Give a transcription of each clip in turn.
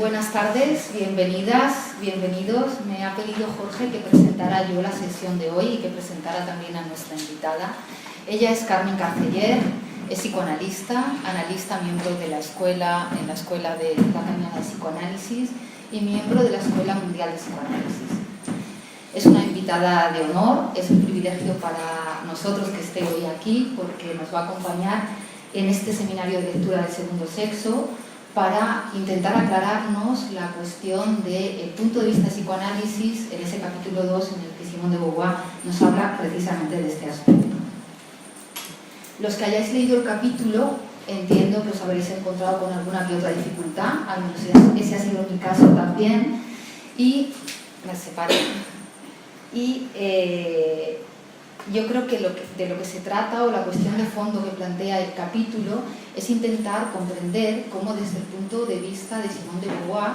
Buenas tardes, bienvenidas, bienvenidos. Me ha pedido Jorge que presentara yo la sesión de hoy y que presentara también a nuestra invitada. Ella es Carmen Carceller, es psicoanalista, analista, miembro de la escuela, en la Escuela de la Academia de Psicoanálisis y miembro de la Escuela Mundial de Psicoanálisis. Es una invitada de honor, es un privilegio para nosotros que esté hoy aquí porque nos va a acompañar en este seminario de lectura del segundo sexo para intentar aclararnos la cuestión del punto de vista de psicoanálisis en ese capítulo 2 en el que Simone de Beauvoir nos habla precisamente de este aspecto. Los que hayáis leído el capítulo, entiendo que os habréis encontrado con alguna que otra dificultad, al menos ese ha sido mi caso también, y me separé. Y yo creo que de lo que se trata, o la cuestión de fondo que plantea el capítulo, es intentar comprender cómo desde el punto de vista de Simone de Beauvoir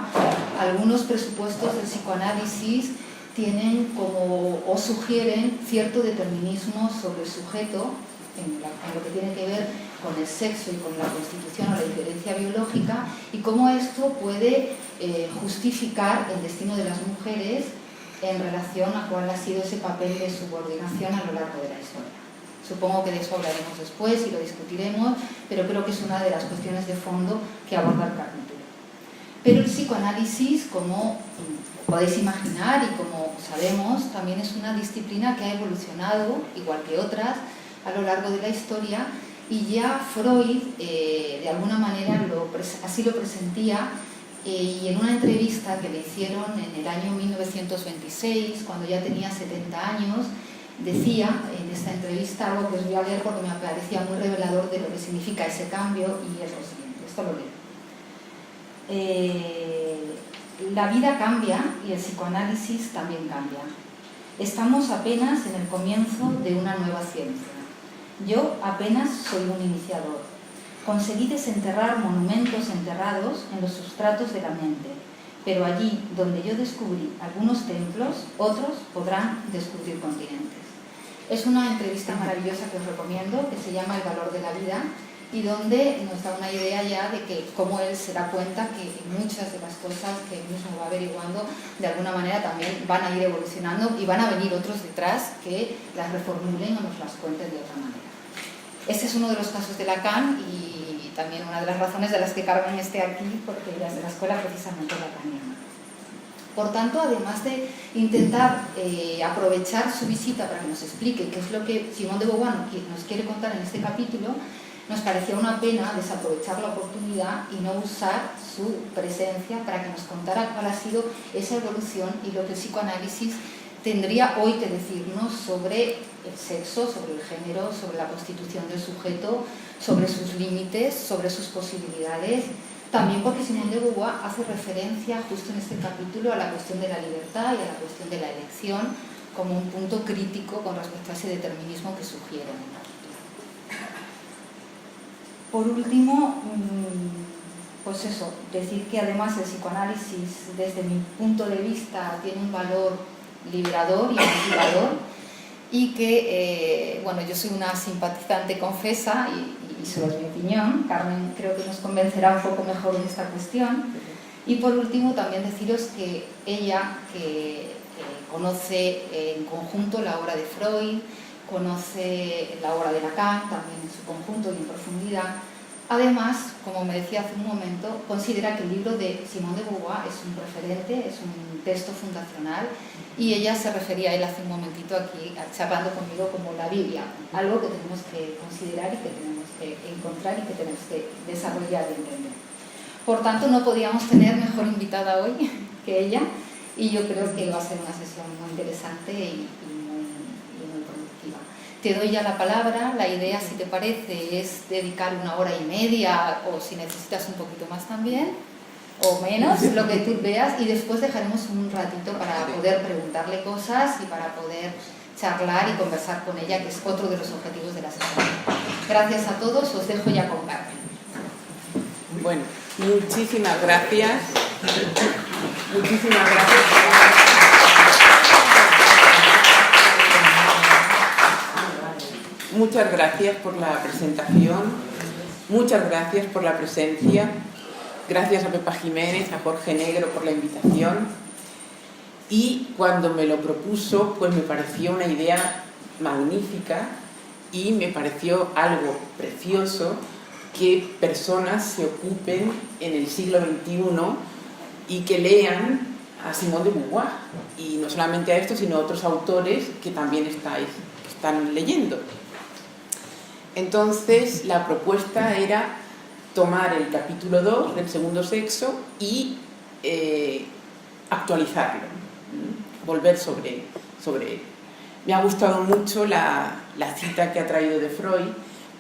algunos presupuestos del psicoanálisis tienen como, o sugieren cierto determinismo sobre el sujeto en lo que tiene que ver con el sexo y con la constitución o la diferencia biológica, y cómo esto puede justificar el destino de las mujeres en relación a cuál ha sido ese papel de subordinación a lo largo de la historia. Supongo que de eso hablaremos después y lo discutiremos, pero creo que es una de las cuestiones de fondo que aborda el capítulo. Pero el psicoanálisis, como podéis imaginar y como sabemos, también es una disciplina que ha evolucionado, igual que otras, a lo largo de la historia, y ya Freud, de alguna manera, así lo presentía, y en una entrevista que le hicieron en el año 1926, cuando ya tenía 70 años, decía en esta entrevista algo que os voy a leer porque me parecía muy revelador de lo que significa ese cambio, y es lo siguiente, esto lo leo. La vida cambia y el psicoanálisis también cambia. Estamos apenas en el comienzo de una nueva ciencia. Yo apenas soy un iniciador. Conseguí desenterrar monumentos enterrados en los sustratos de la mente, pero allí donde yo descubrí algunos templos, otros podrán descubrir continentes. Es una entrevista maravillosa que os recomiendo, que se llama El valor de la vida, y donde nos da una idea ya de que cómo él se da cuenta que muchas de las cosas que él mismo va averiguando de alguna manera también van a ir evolucionando y van a venir otros detrás que las reformulen o nos las cuenten de otra manera. Este es uno de los casos de Lacan y también una de las razones de las que Carmen esté aquí, porque ella es de la escuela precisamente lacaniana. Por tanto, además de intentar aprovechar su visita para que nos explique qué es lo que Simone de Beauvoir nos quiere contar en este capítulo, nos parecía una pena desaprovechar la oportunidad y no usar su presencia para que nos contara cuál ha sido esa evolución y lo que el psicoanálisis tendría hoy que decirnos sobre el sexo, sobre el género, sobre la constitución del sujeto, sobre sus límites, sobre sus posibilidades. También porque Simone de Beauvoir hace referencia justo en este capítulo a la cuestión de la libertad y a la cuestión de la elección como un punto crítico con respecto a ese determinismo que sugiere en el capítulo. Por último, pues eso, decir que además el psicoanálisis desde mi punto de vista tiene un valor liberador y emancipador, y que, bueno, yo soy una simpatizante confesa y solo es mi opinión. Carmen creo que nos convencerá un poco mejor en esta cuestión. Y por último también deciros que ella, que conoce en conjunto la obra de Freud, conoce la obra de Lacan también en su conjunto y en profundidad. Además, como me decía hace un momento, considera que el libro de Simone de Beauvoir es un referente, es un texto fundacional, y ella se refería a él hace un momentito aquí, charlando conmigo, como la Biblia, algo que tenemos que considerar y que tenemos que encontrar y que tenemos que desarrollar y entender. Por tanto, no podíamos tener mejor invitada hoy que ella, y yo creo que va a ser una sesión muy interesante y muy productiva. Te doy ya la palabra. La idea, si te parece, es dedicar 1 hora y media, o si necesitas un poquito más también, o menos, lo que tú veas, y después dejaremos un ratito para poder preguntarle cosas y para poder charlar y conversar con ella, que es otro de los objetivos de la sesión. Gracias a todos, os dejo ya con Carmen. Bueno, muchísimas gracias. Muchísimas gracias. Muchas gracias por la presentación, muchas gracias por la presencia. gracias a Pepa Jiménez, a Jorge Negro por la invitación, y cuando me lo propuso, pues me pareció una idea magnífica y me pareció algo precioso que personas se ocupen en el siglo XXI y que lean a Simone de Beauvoir, y no solamente a esto, sino a otros autores que también están leyendo. Entonces la propuesta era tomar el capítulo 2 del segundo sexo y actualizarlo, volver sobre él. Me ha gustado mucho la cita que ha traído de Freud.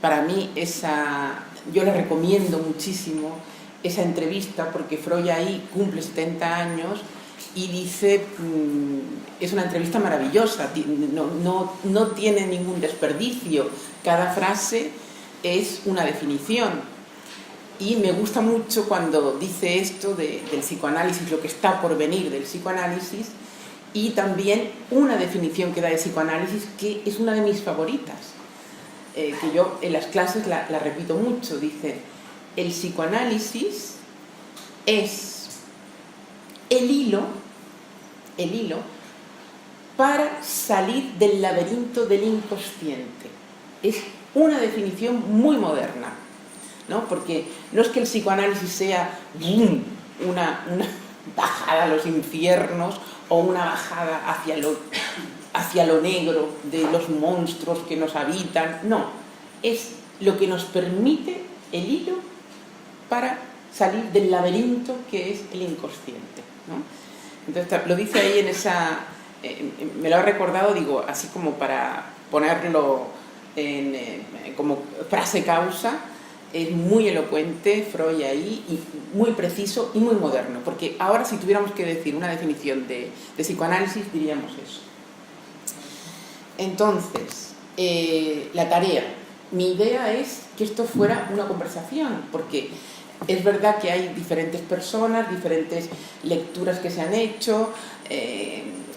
Para mí yo la recomiendo muchísimo, esa entrevista, porque Freud ahí cumple 70 años y dice, es una entrevista maravillosa, no tiene ningún desperdicio, cada frase es una definición. Y me gusta mucho cuando dice esto del psicoanálisis, lo que está por venir del psicoanálisis, y también una definición que da el psicoanálisis que es una de mis favoritas, que yo en las clases la repito mucho. Dice: el psicoanálisis es el hilo para salir del laberinto del inconsciente. Es una definición muy moderna, ¿no? Porque no es que el psicoanálisis sea una bajada a los infiernos o una bajada hacia lo negro de los monstruos que nos habitan. No, es lo que nos permite el hilo para salir del laberinto que es el inconsciente, ¿no? Entonces lo dice ahí en esa... me lo ha recordado, digo, así como para ponerlo como frase causa. Es muy elocuente Freud ahí, y muy preciso y muy moderno, porque ahora si tuviéramos que decir una definición de psicoanálisis diríamos eso. Entonces, la tarea. Mi idea es que esto fuera una conversación, porque es verdad que hay diferentes personas, diferentes lecturas que se han hecho,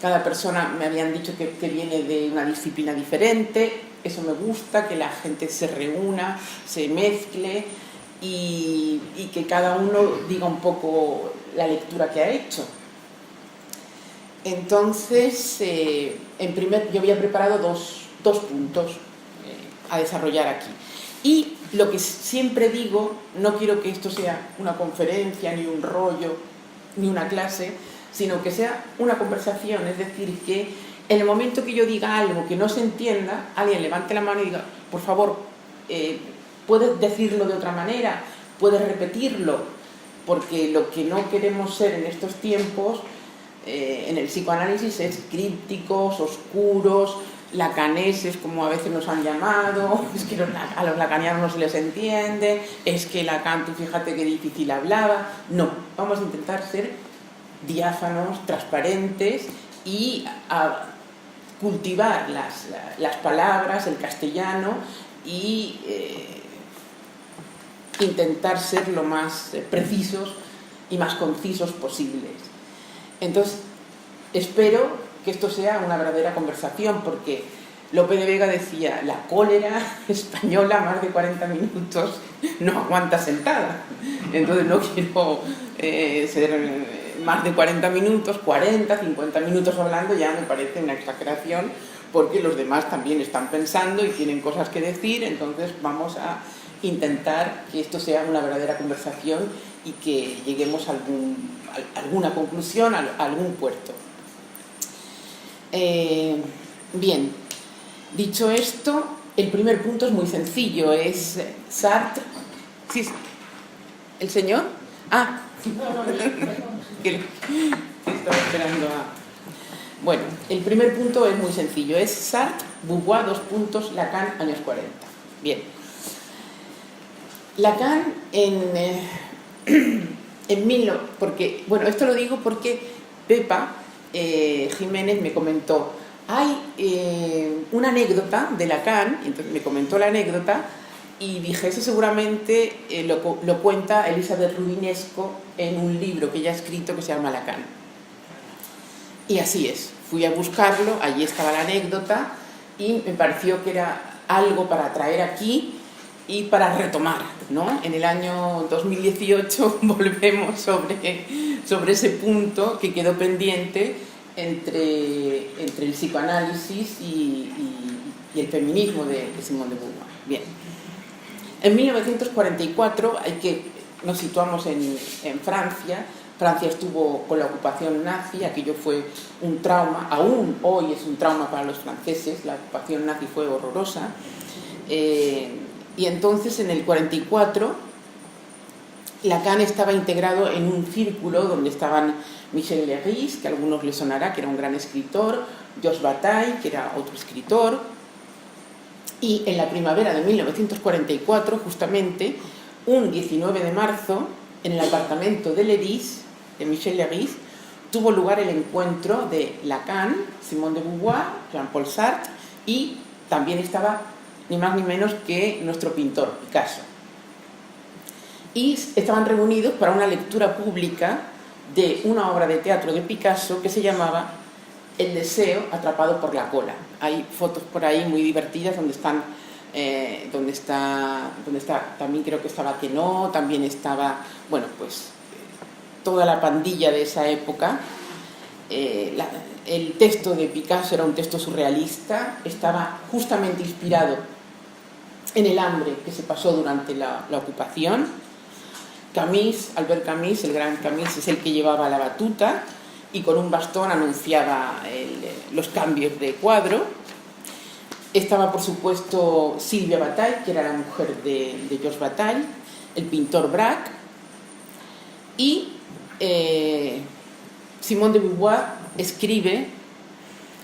cada persona me habían dicho que viene de una disciplina diferente. Eso me gusta, que la gente se reúna, se mezcle y que cada uno diga un poco la lectura que ha hecho. Entonces, yo había preparado dos puntos a desarrollar aquí. Y lo que siempre digo, no quiero que esto sea una conferencia, ni un rollo, ni una clase, sino que sea una conversación, es decir, que en el momento que yo diga algo que no se entienda, alguien levante la mano y diga: por favor, ¿puedes decirlo de otra manera? ¿Puedes repetirlo? Porque lo que no queremos ser en estos tiempos, en el psicoanálisis, es crípticos, oscuros, lacaneses, como a veces nos han llamado. Es que a los lacanianos no se les entiende, es que Lacan, tú fíjate qué difícil hablaba. No, vamos a intentar ser diáfanos, transparentes y a cultivar las palabras, el castellano, y intentar ser lo más precisos y más concisos posibles. Entonces, espero que esto sea una verdadera conversación, porque Lope de Vega decía: la cólera española más de 40 minutos no aguanta sentada. Entonces no quiero ser más de 40 minutos, 40, 50 minutos hablando, ya me parece una exageración, porque los demás también están pensando y tienen cosas que decir. Entonces vamos a intentar que esto sea una verdadera conversación y que lleguemos a alguna conclusión, a algún puerto. Bien, dicho esto, el primer punto es muy sencillo, es Sartre. ¿Sí? ¿El señor? Ah, que estaba esperando a... Bueno, el primer punto es muy sencillo, es Sartre, Beauvoir, Lacan, años 40. Bien. Lacan porque, bueno, esto lo digo porque Pepa Jiménez me comentó: hay una anécdota de Lacan, entonces me comentó la anécdota, y dije: eso seguramente lo cuenta Elizabeth Rubinesco en un libro que ella ha escrito que se llama Lacan. Y así es, fui a buscarlo, allí estaba la anécdota, y me pareció que era algo para traer aquí, y para retomar, ¿no? En el año 2018 volvemos sobre ese punto que quedó pendiente entre el psicoanálisis y el feminismo de Simone de Beauvoir. Bien. En 1944 nos situamos en Francia. Francia estuvo con la ocupación nazi, aquello fue un trauma, aún hoy es un trauma para los franceses, la ocupación nazi fue horrorosa. Y entonces en el 44 Lacan estaba integrado en un círculo donde estaban Michel Leiris, que a algunos les sonará, que era un gran escritor, Georges Bataille, que era otro escritor, y en la primavera de 1944, justamente, un 19 de marzo, en el apartamento de Leiris, de Michel Leiris, tuvo lugar el encuentro de Lacan, Simone de Beauvoir, Jean-Paul Sartre, y también estaba ni más ni menos que nuestro pintor, Picasso. Y estaban reunidos para una lectura pública de una obra de teatro de Picasso que se llamaba El deseo atrapado por la cola. Hay fotos por ahí muy divertidas donde está, también creo que estaba Queneau, también estaba, bueno, pues toda la pandilla de esa época. El texto de Picasso era un texto surrealista, estaba justamente inspirado en el hambre que se pasó durante la ocupación. Albert Camus, el gran Camus, es el que llevaba la batuta y con un bastón anunciaba los cambios de cuadro. Estaba, por supuesto, Sylvia Bataille, que era la mujer de Georges Bataille, el pintor Braque, y Simone de Beauvoir escribe,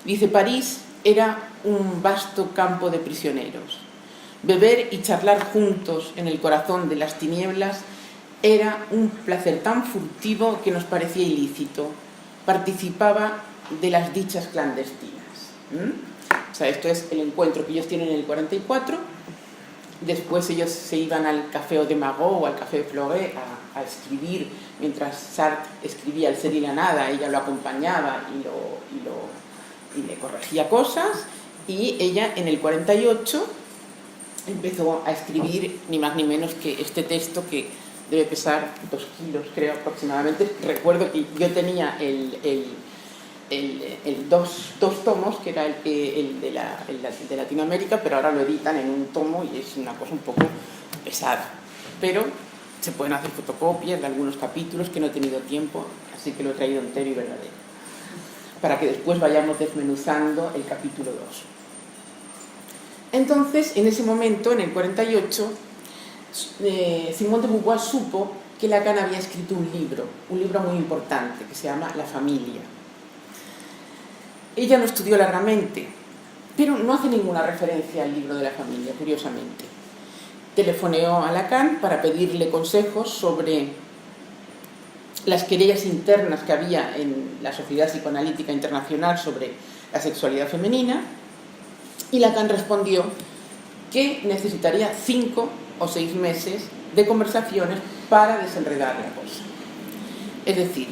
dice: París era un vasto campo de prisioneros. Beber y charlar juntos en el corazón de las tinieblas era un placer tan furtivo que nos parecía ilícito. Participaba de las dichas clandestinas. O sea, esto es el encuentro que ellos tienen en el 44. Después ellos se iban al Café de Marot o al Café de Fleury a escribir. Mientras Sartre escribía El ser y la nada, ella lo acompañaba y le corregía cosas. Y ella en el 48 empezó a escribir ni más ni menos que este texto que debe pesar 2 kilos, creo, aproximadamente. Recuerdo que yo tenía dos tomos, que era el de Latinoamérica, pero ahora lo editan en un tomo y es una cosa un poco pesada. Pero se pueden hacer fotocopias de algunos capítulos que no he tenido tiempo, así que lo he traído entero y verdadero, para que después vayamos desmenuzando el capítulo 2. Entonces, en ese momento, en el 48, Simone de Beauvoir supo que Lacan había escrito un libro muy importante, que se llama La familia. Ella lo estudió largamente, pero no hace ninguna referencia al libro de la familia, curiosamente. Telefoneó a Lacan para pedirle consejos sobre las querellas internas que había en la Sociedad Psicoanalítica Internacional sobre la sexualidad femenina, y Lacan respondió que necesitaría 5 o 6 meses de conversaciones para desenredar la cosa. Es decir,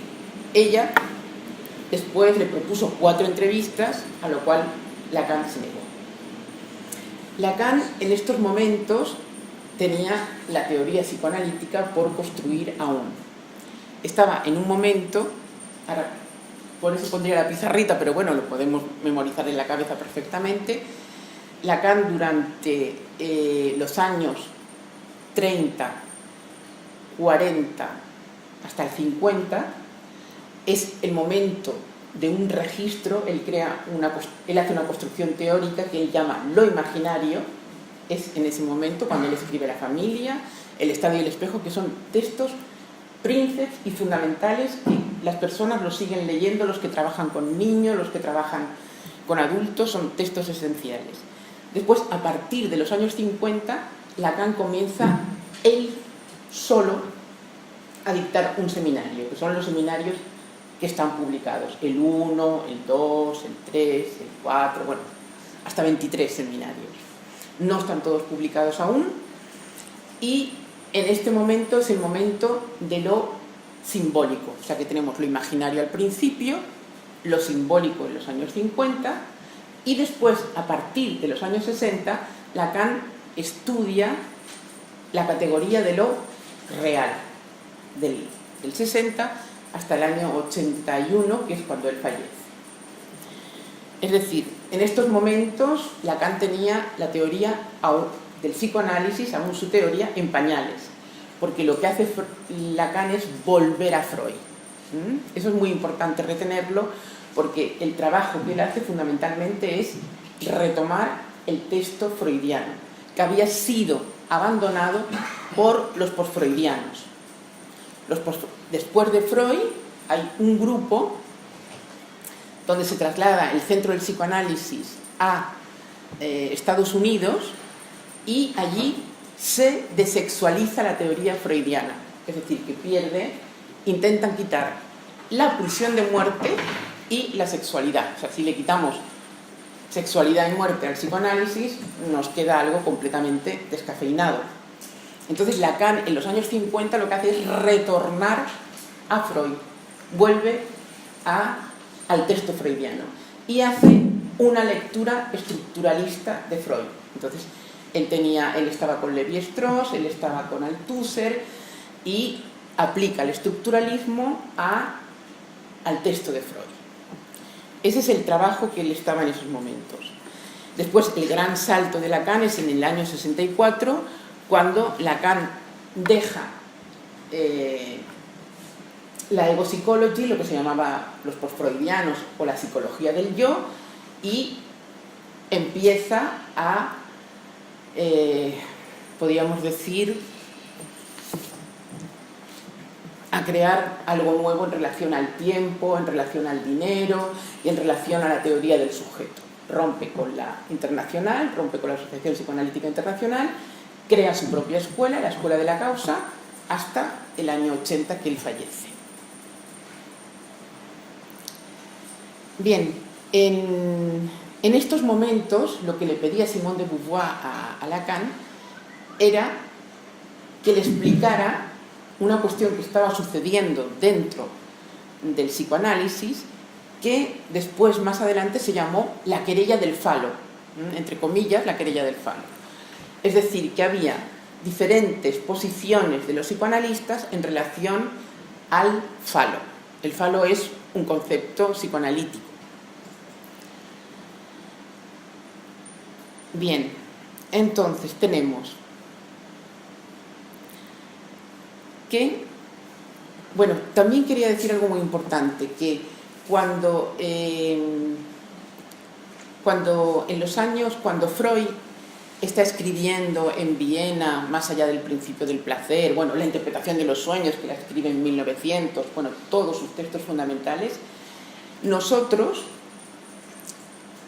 ella después le propuso 4 entrevistas, a lo cual Lacan se negó. Lacan en estos momentos tenía la teoría psicoanalítica por construir aún. Estaba en un momento, ahora por eso pondría la pizarrita, pero bueno, lo podemos memorizar en la cabeza perfectamente. Lacan durante los años 30, 40 hasta el 50 es el momento de un registro. Él hace una construcción teórica que él llama lo imaginario. Es en ese momento cuando él escribe La familia, El estado y el espejo, que son textos príncipes y fundamentales que las personas los siguen leyendo, los que trabajan con niños, los que trabajan con adultos, son textos esenciales. Después, a partir de los años 50, Lacan comienza él solo a dictar un seminario, que son los seminarios que están publicados, el 1, el 2, el 3, el 4, bueno, hasta 23 seminarios. No están todos publicados aún, y en este momento es el momento de lo simbólico, o sea que tenemos lo imaginario al principio, lo simbólico en los años 50, y después, a partir de los años 60, Lacan estudia la categoría de lo real, del 60 hasta el año 81, que es cuando él fallece. Es decir, en estos momentos Lacan tenía la teoría del psicoanálisis, aún su teoría, en pañales, porque lo que hace Lacan es volver a Freud. Eso es muy importante retenerlo, porque el trabajo que él hace fundamentalmente es retomar el texto freudiano, que había sido abandonado por los posfreudianos. Después de Freud hay un grupo donde se traslada el centro del psicoanálisis a Estados Unidos y allí se desexualiza la teoría freudiana, es decir, que intentan quitar la pulsión de muerte y la sexualidad. O sea, si le quitamos sexualidad y muerte al psicoanálisis, nos queda algo completamente descafeinado. Entonces Lacan en los años 50 lo que hace es retornar a Freud, vuelve al texto freudiano y hace una lectura estructuralista de Freud. Entonces él estaba con Lévi-Strauss, él estaba con Althusser y aplica el estructuralismo al texto de Freud. Ese es el trabajo que él estaba en esos momentos. Después el gran salto de Lacan es en el año 64, cuando Lacan deja la ego psychology, lo que se llamaba los postfreudianos o la psicología del yo, y empieza podríamos decir, a crear algo nuevo en relación al tiempo, en relación al dinero y en relación a la teoría del sujeto. Rompe con la internacional, rompe con la Asociación Psicoanalítica Internacional, crea su propia escuela, la Escuela de la Causa, hasta el año 80 que él fallece. Bien, en estos momentos lo que le pedía Simone de Beauvoir a Lacan era que le explicara una cuestión que estaba sucediendo dentro del psicoanálisis, que después, más adelante, se llamó la querella del falo, entre comillas, la querella del falo. Es decir, que había diferentes posiciones de los psicoanalistas en relación al falo. El falo es un concepto psicoanalítico. Bien, entonces tenemos que, bueno, también quería decir algo muy importante, que cuando Freud está escribiendo en Viena, más allá del principio del placer, bueno, la interpretación de los sueños, que la escribe en 1900, bueno, todos sus textos fundamentales, nosotros,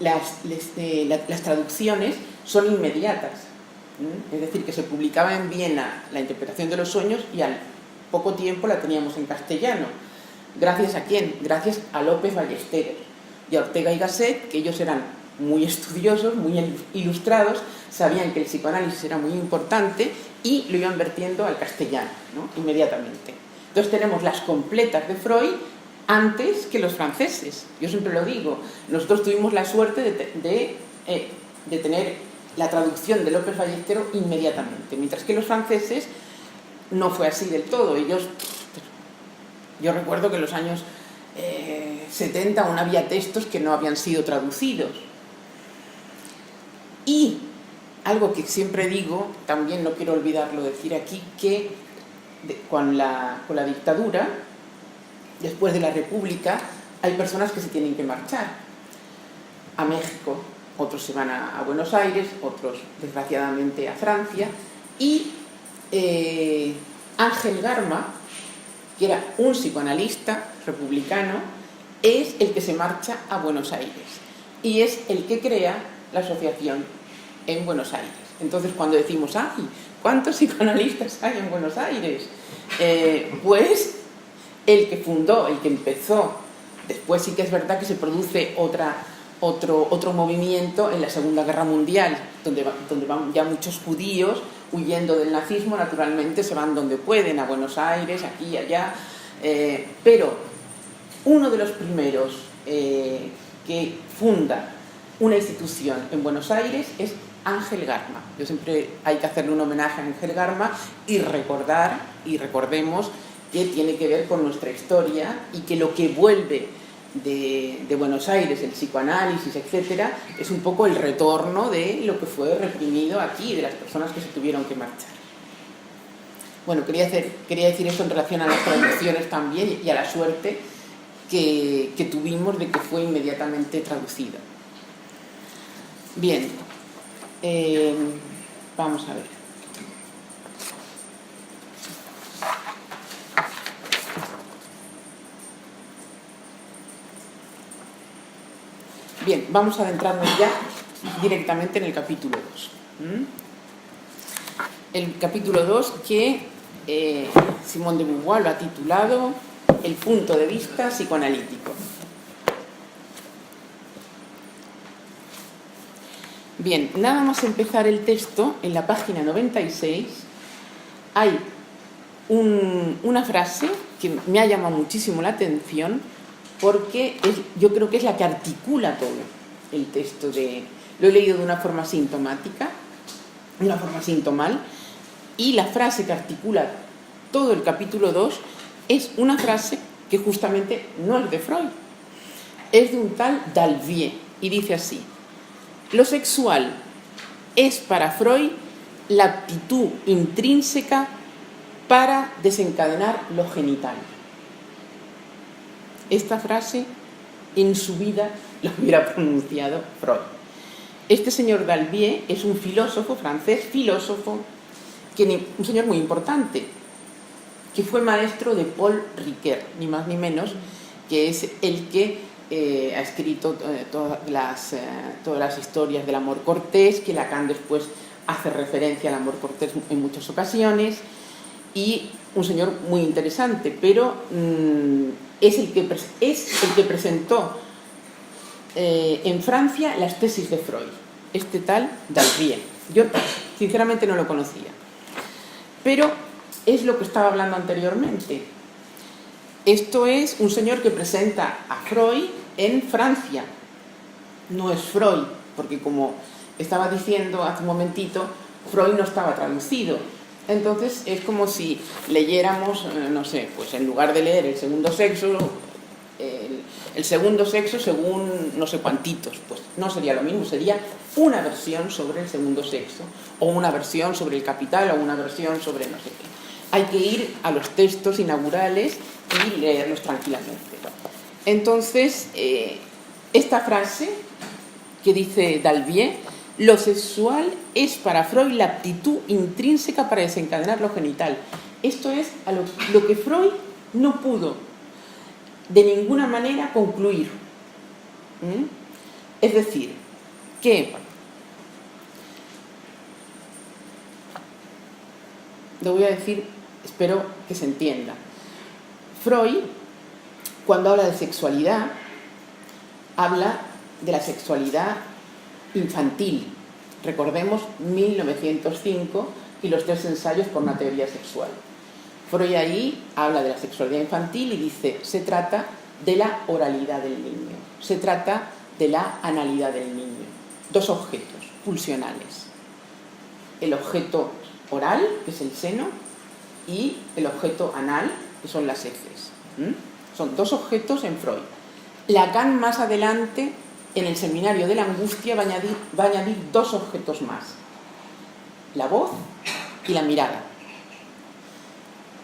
las traducciones son inmediatas. Es decir, que se publicaba en Viena la interpretación de los sueños y al poco tiempo la teníamos en castellano. ¿Gracias a quién? Gracias a López Ballesteros y a Ortega y Gasset, que ellos eran muy estudiosos, muy ilustrados, sabían que el psicoanálisis era muy importante y lo iban vertiendo al castellano, ¿no? Inmediatamente. Entonces tenemos las completas de Freud antes que los franceses. Yo siempre lo digo, nosotros tuvimos la suerte de tener la traducción de López Ballesteros inmediatamente, mientras que los franceses no fue así del todo. Yo recuerdo que en los años 70 aún había textos que no habían sido traducidos. Y algo que siempre digo, también no quiero olvidarlo decir aquí, que con la dictadura, después de la República, hay personas que se tienen que marchar a México, otros se van a Buenos Aires, otros desgraciadamente a Francia, y Ángel Garma, que era un psicoanalista republicano, es el que se marcha a Buenos Aires y es el que crea la asociación en Buenos Aires. Entonces, cuando decimos, ¡ay! ¿Cuántos psicoanalistas hay en Buenos Aires? Pues el que fundó, el que empezó. Después sí que es verdad que se produce otro movimiento en la Segunda Guerra Mundial, donde van ya muchos judíos huyendo del nazismo, naturalmente se van donde pueden, a Buenos Aires, aquí y allá, pero uno de los primeros que funda una institución en Buenos Aires es Ángel Garma. Yo siempre hay que hacerle un homenaje a Ángel Garma y recordemos que tiene que ver con nuestra historia y que lo que vuelve de Buenos Aires, el psicoanálisis, etcétera, es un poco el retorno de lo que fue reprimido aquí, de las personas que se tuvieron que marchar. Bueno, quería decir esto en relación a las traducciones también y a la suerte que tuvimos de que fue inmediatamente traducido. Bien, vamos a ver. Bien, vamos a adentrarnos ya directamente en el capítulo 2. El capítulo 2 que Simone de Beauvoir lo ha titulado El punto de vista psicoanalítico. Bien, nada más empezar el texto, en la página 96 hay una frase que me ha llamado muchísimo la atención porque yo creo que es la que articula todo el texto. Lo he leído de una forma sintomática, de una forma sintomal, y la frase que articula todo el capítulo 2 es una frase que justamente no es de Freud, es de un tal Dalvier, y dice así: lo sexual es para Freud la aptitud intrínseca para desencadenar lo genital. Esta frase en su vida la hubiera pronunciado Freud. Este señor Dalvier es un filósofo francés, un señor muy importante, que fue maestro de Paul Ricoeur, ni más ni menos, que es el que ha escrito todas las historias del amor cortés, que Lacan después hace referencia al amor cortés en muchas ocasiones, y un señor muy interesante, pero es el que presentó en Francia las tesis de Freud, este tal Dalvier. Yo sinceramente no lo conocía, pero es lo que estaba hablando anteriormente. Esto es un señor que presenta a Freud en Francia, no es Freud, porque como estaba diciendo hace un momentito, Freud no estaba traducido. Entonces es como si leyéramos, no sé, pues en lugar de leer el segundo sexo según no sé cuantitos, pues no sería lo mismo, sería una versión sobre el segundo sexo, o una versión sobre el Capital, o una versión sobre no sé qué. Hay que ir a los textos inaugurales y leerlos tranquilamente. Entonces, esta frase que dice Dalvier: lo sexual es para Freud la aptitud intrínseca para desencadenar lo genital. Esto es a lo que Freud no pudo de ninguna manera concluir. Es decir, que lo voy a decir, espero que se entienda. Freud, cuando habla de sexualidad, habla de la sexualidad infantil. Recordemos 1905 y los 3 ensayos por una teoría sexual. Freud ahí habla de la sexualidad infantil y dice: se trata de la oralidad del niño, se trata de la analidad del niño. 2 objetos pulsionales: el objeto oral, que es el seno, y el objeto anal, que son las heces. Son 2 objetos en Freud. Lacan más adelante, en el seminario de la angustia, va a añadir 2 objetos más: la voz y la mirada.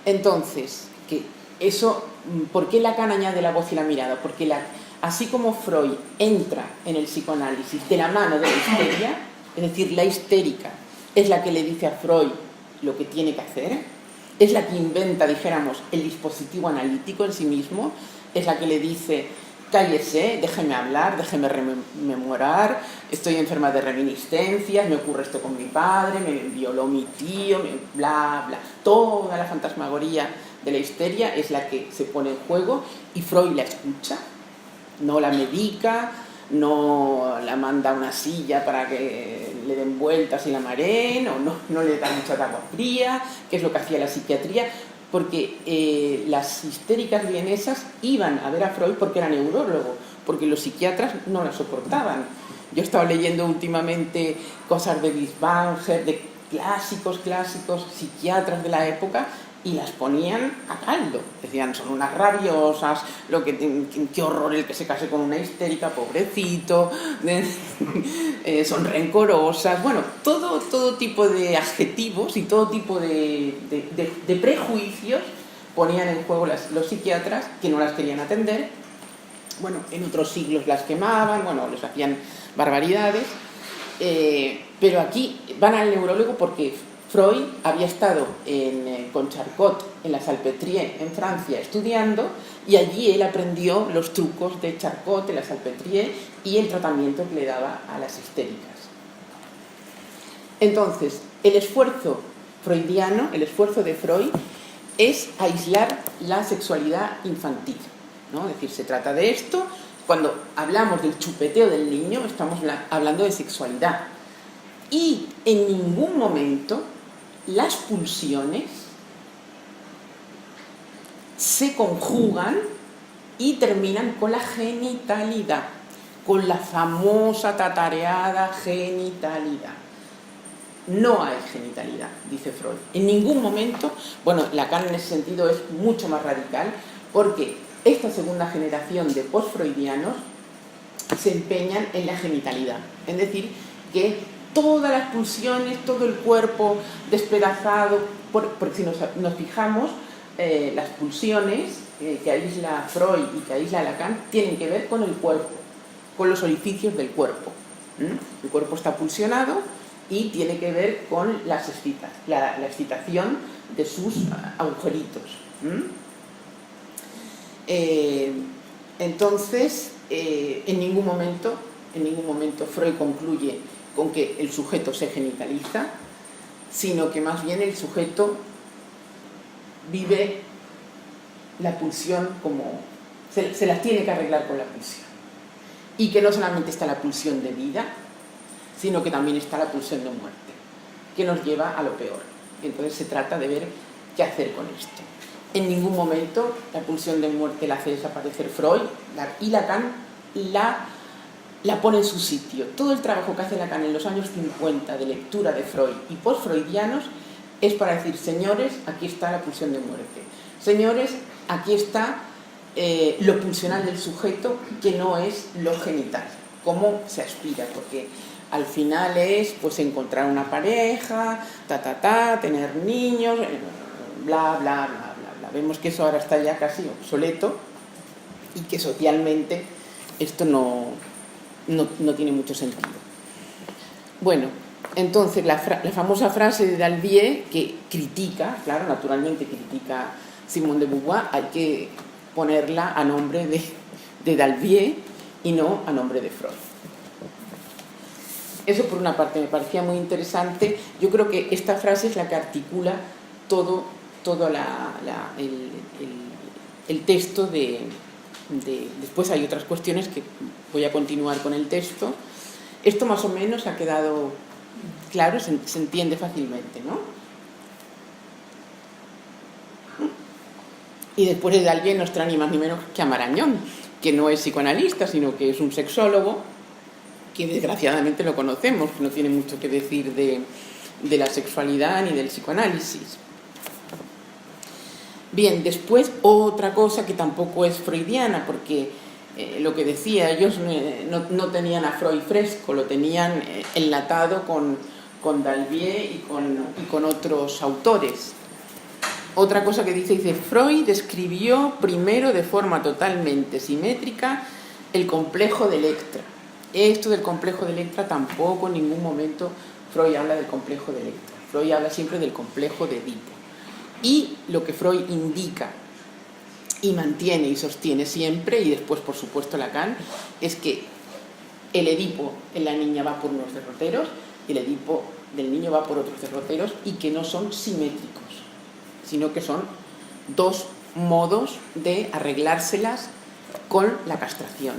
Entonces, ¿por qué Lacan añade la voz y la mirada? Porque así como Freud entra en el psicoanálisis de la mano de la histeria, es decir, la histérica es la que le dice a Freud lo que tiene que hacer, es la que inventa, dijéramos, el dispositivo analítico en sí mismo, es la que le dice: cállese, déjeme hablar, déjeme rememorar, estoy enferma de reminiscencias, me ocurre esto con mi padre, me violó mi tío, bla, bla. Toda la fantasmagoría de la histeria es la que se pone en juego y Freud la escucha, no la medica, no la manda a una silla para que le den vueltas y la mareen, o no le da mucha agua fría, que es lo que hacía la psiquiatría. Porque las histéricas vienesas iban a ver a Freud porque era neurólogo, porque los psiquiatras no la soportaban. Yo he estado leyendo últimamente cosas de Binswanger, de clásicos psiquiatras de la época, y las ponían a caldo. Decían, son unas rabiosas, qué horror el que se case con una histérica, pobrecito, son rencorosas. Bueno, todo tipo de adjetivos y todo tipo de prejuicios ponían en juego los psiquiatras, que no las querían atender. Bueno, en otros siglos las quemaban, bueno, les hacían barbaridades. Pero aquí van al neurólogo porque Freud había estado con Charcot en la Salpêtrière, en Francia, estudiando, y allí él aprendió los trucos de Charcot en la Salpêtrière y el tratamiento que le daba a las histéricas. Entonces, el esfuerzo freudiano, el esfuerzo de Freud, es aislar la sexualidad infantil, ¿no? Es decir, se trata de esto. Cuando hablamos del chupeteo del niño, estamos hablando de sexualidad. Y en ningún momento las pulsiones se conjugan y terminan con la genitalidad, con la famosa tatareada genitalidad. No hay genitalidad, dice Freud. En ningún momento, bueno, Lacan en ese sentido es mucho más radical, porque esta segunda generación de postfreudianos se empeñan en la genitalidad. Es decir, que todas las pulsiones, todo el cuerpo despedazado, porque si nos fijamos, las pulsiones que aísla Freud y que aísla Lacan tienen que ver con el cuerpo, con los orificios del cuerpo. El cuerpo está pulsionado y tiene que ver con la excitación de sus agujeritos. Entonces, en ningún momento Freud concluye con que el sujeto se genitaliza, sino que más bien el sujeto vive la pulsión como se las tiene que arreglar con la pulsión, y que no solamente está la pulsión de vida, sino que también está la pulsión de muerte, que nos lleva a lo peor. Y entonces se trata de ver qué hacer con esto. En ningún momento la pulsión de muerte la hace desaparecer Freud, y Lacan la pone en su sitio. Todo el trabajo que hace Lacan en los años 50 de lectura de Freud y postfreudianos es para decir, señores, aquí está la pulsión de muerte. Señores, aquí está lo pulsional del sujeto, que no es lo genital, cómo se aspira, porque al final es pues encontrar una pareja, tener niños, bla, bla, bla, bla, bla. Vemos que eso ahora está ya casi obsoleto y que socialmente esto no tiene mucho sentido. Bueno, entonces la famosa frase de Dalbier, que critica, claro, naturalmente critica Simone de Beauvoir, hay que ponerla a nombre de Dalbier y no a nombre de Freud. Eso por una parte me parecía muy interesante. Yo creo que esta frase es la que articula todo el texto después hay otras cuestiones que voy a continuar con el texto. Esto más o menos ha quedado claro, se entiende fácilmente, ¿no? Y después de Dalbier nos trae ni más ni menos que a Marañón, que no es psicoanalista, sino que es un sexólogo, que desgraciadamente lo conocemos, que no tiene mucho que decir de la sexualidad ni del psicoanálisis. Bien, después otra cosa que tampoco es freudiana, porque lo que decía, ellos no tenían a Freud fresco, lo tenían enlatado con Dalbier y con otros autores. Otra cosa que dice, Freud describió primero de forma totalmente simétrica el complejo de Electra. Esto del complejo de Electra tampoco en ningún momento Freud habla del complejo de Electra. Freud habla siempre del complejo de Edipo. Y lo que Freud indica y mantiene y sostiene siempre, y después por supuesto Lacan, es que el Edipo en la niña va por unos derroteros y el Edipo del niño va por otros derroteros, y que no son simétricos, sino que son dos modos de arreglárselas con la castración.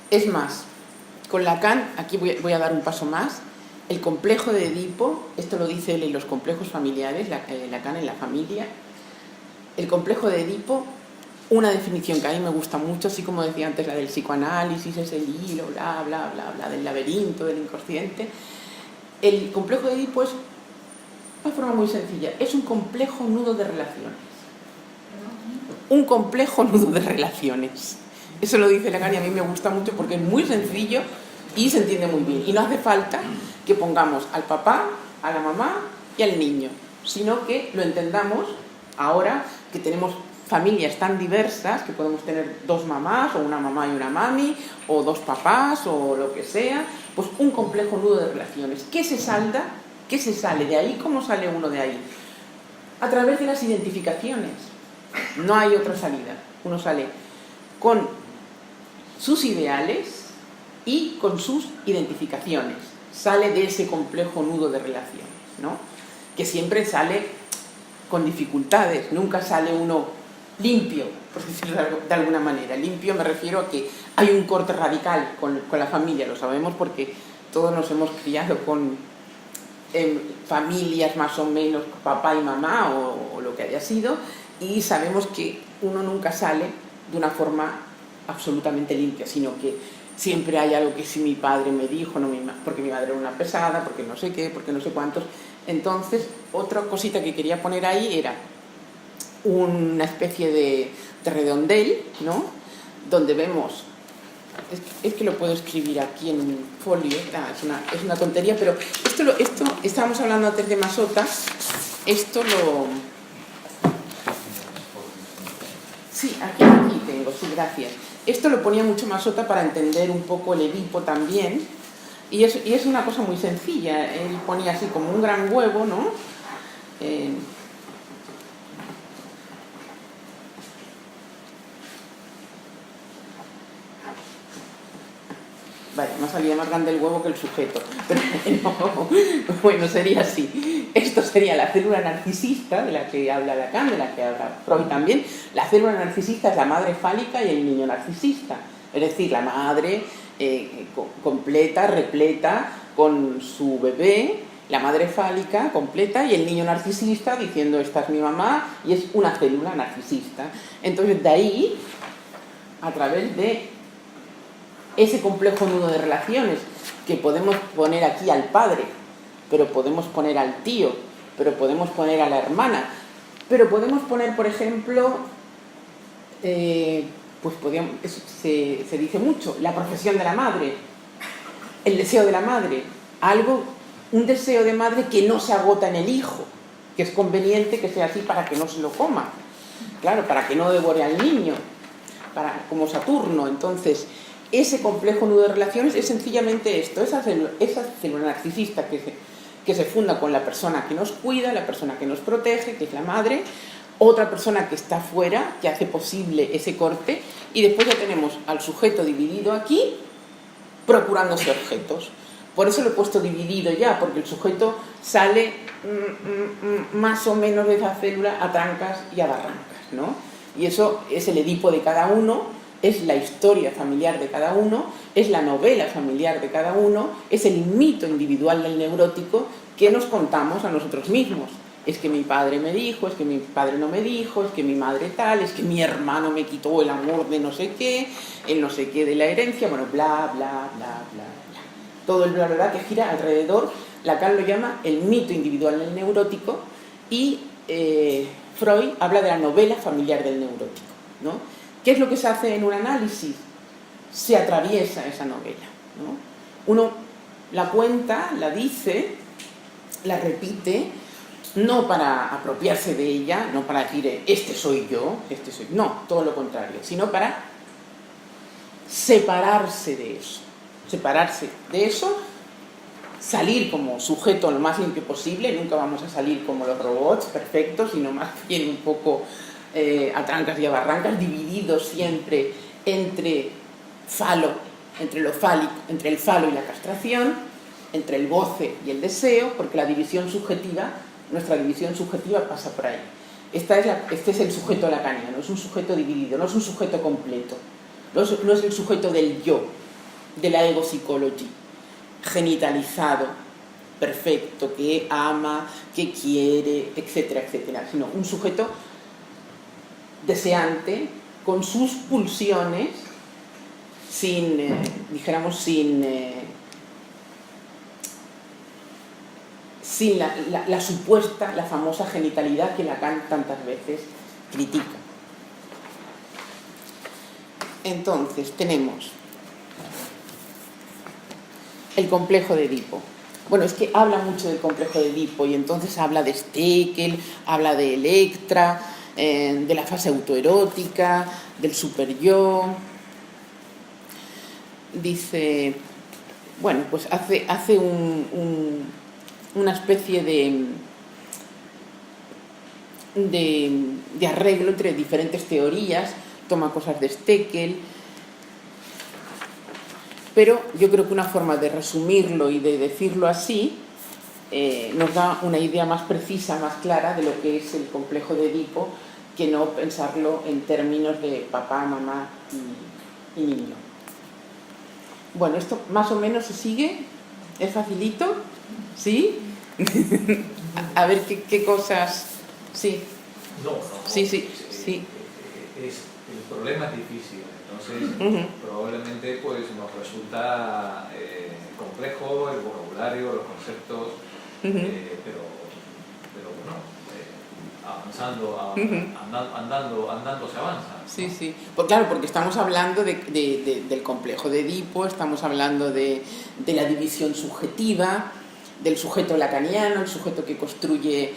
Es más, con Lacan, aquí voy a dar un paso más, el complejo de Edipo, esto lo dice él en los complejos familiares, Lacan en la familia, el complejo de Edipo una definición que a mí me gusta mucho, así como decía antes la del psicoanálisis, es el hilo, bla, bla, bla, bla, del laberinto, del inconsciente. El complejo de Edipo es una forma muy sencilla, es un complejo nudo de relaciones. Un complejo nudo de relaciones. Eso lo dice Lacan y a mí me gusta mucho porque es muy sencillo y se entiende muy bien. Y no hace falta que pongamos al papá, a la mamá y al niño, sino que lo entendamos ahora que tenemos familias tan diversas, que podemos tener dos mamás, o una mamá y una mami, o dos papás, o lo que sea, pues un complejo nudo de relaciones. ¿Qué se salda? ¿Qué se sale de ahí? ¿Cómo sale uno de ahí? A través de las identificaciones. No hay otra salida. Uno sale con sus ideales y con sus identificaciones. Sale de ese complejo nudo de relaciones, ¿no? Que siempre sale con dificultades. Nunca sale uno limpio, por decirlo de alguna manera. Limpio me refiero a que hay un corte radical con la familia. Lo sabemos porque todos nos hemos criado con familias más o menos, papá y mamá o lo que haya sido, y sabemos que uno nunca sale de una forma absolutamente limpia, sino que siempre hay algo que si mi padre me dijo, no, porque mi madre era una pesada, porque no sé qué, porque no sé cuántos. Entonces, otra cosita que quería poner ahí era una especie de redondel, ¿no? Donde vemos, es que lo puedo escribir aquí en folio, es una tontería, pero esto estábamos hablando antes de Masota, esto lo... Sí, aquí tengo, sí, gracias. Esto lo ponía mucho Masota para entender un poco el Edipo también, y es una cosa muy sencilla. Él ponía así como un gran huevo, ¿no? Vale, me ha salido más grande el huevo que el sujeto, pero bueno, sería así. Esto sería la célula narcisista, de la que habla Lacan, de la que habla Freud también. La célula narcisista es la madre fálica y el niño narcisista, es decir, la madre completa, repleta con su bebé, la madre fálica completa y el niño narcisista diciendo esta es mi mamá, y es una célula narcisista. Entonces de ahí, a través de ese complejo nudo de relaciones, que podemos poner aquí al padre, pero podemos poner al tío, pero podemos poner a la hermana, pero podemos poner, por ejemplo, pues se dice mucho, la profesión de la madre, el deseo de la madre, un deseo de madre que no se agota en el hijo, que es conveniente que sea así para que no se lo coma, claro, para que no devore al niño, como Saturno. Entonces, ese complejo nudo de relaciones es sencillamente esto, esa célula narcisista que se funda con la persona que nos cuida, la persona que nos protege, que es la madre, otra persona que está fuera, que hace posible ese corte, y después ya tenemos al sujeto dividido aquí, procurándose objetos. Por eso lo he puesto dividido ya, porque el sujeto sale más o menos de esa célula a trancas y a barrancas, ¿no? Y eso es el Edipo de cada uno, es la historia familiar de cada uno, es la novela familiar de cada uno, es el mito individual del neurótico que nos contamos a nosotros mismos. Es que mi padre me dijo, es que mi padre no me dijo, es que mi madre tal, es que mi hermano me quitó el amor de no sé qué, el no sé qué de la herencia, bueno, bla, bla, bla, bla, bla. Todo el bla, bla, bla que gira alrededor, Lacan lo llama el mito individual del neurótico, y Freud habla de la novela familiar del neurótico, ¿no? ¿Qué es lo que se hace en un análisis? Se atraviesa esa novela, ¿no? Uno la cuenta, la dice, la repite, no para apropiarse de ella, no para decir este soy yo, no, todo lo contrario, sino para separarse de eso, salir como sujeto lo más limpio posible. Nunca vamos a salir como los robots perfectos, sino más bien un poco a trancas y a barrancas, divididos siempre entre lo fálico, entre el falo y la castración, entre el goce y el deseo, porque la división subjetiva, nuestra división subjetiva pasa por ahí. Este es el sujeto lacaniano, es un sujeto dividido, no es un sujeto completo, no es el sujeto del yo, de la ego psychology, genitalizado, perfecto, que ama, que quiere, etcétera, etcétera, sino un sujeto deseante, con sus pulsiones, sin, dijéramos, sin la supuesta, la famosa genitalidad que Lacan tantas veces critica. Entonces, tenemos el complejo de Edipo. Bueno, es que habla mucho del complejo de Edipo y entonces habla de Stekel, habla de Electra, de la fase autoerótica, del superyo. Dice, bueno, pues hace una especie de arreglo entre diferentes teorías, toma cosas de Stekel, pero yo creo que una forma de resumirlo y de decirlo así nos da una idea más precisa, más clara de lo que es el complejo de Edipo, que no pensarlo en términos de papá, mamá y niño. Bueno, esto más o menos se sigue, es facilito, ¿sí? A ver qué cosas... Sí. No. Sí. El problema es difícil, entonces probablemente pues nos resulta complejo el vocabulario, los conceptos, pero bueno, andando se avanza. Sí. Pues claro, porque estamos hablando del complejo de Edipo, estamos hablando de la división subjetiva, del sujeto lacaniano, el sujeto que construye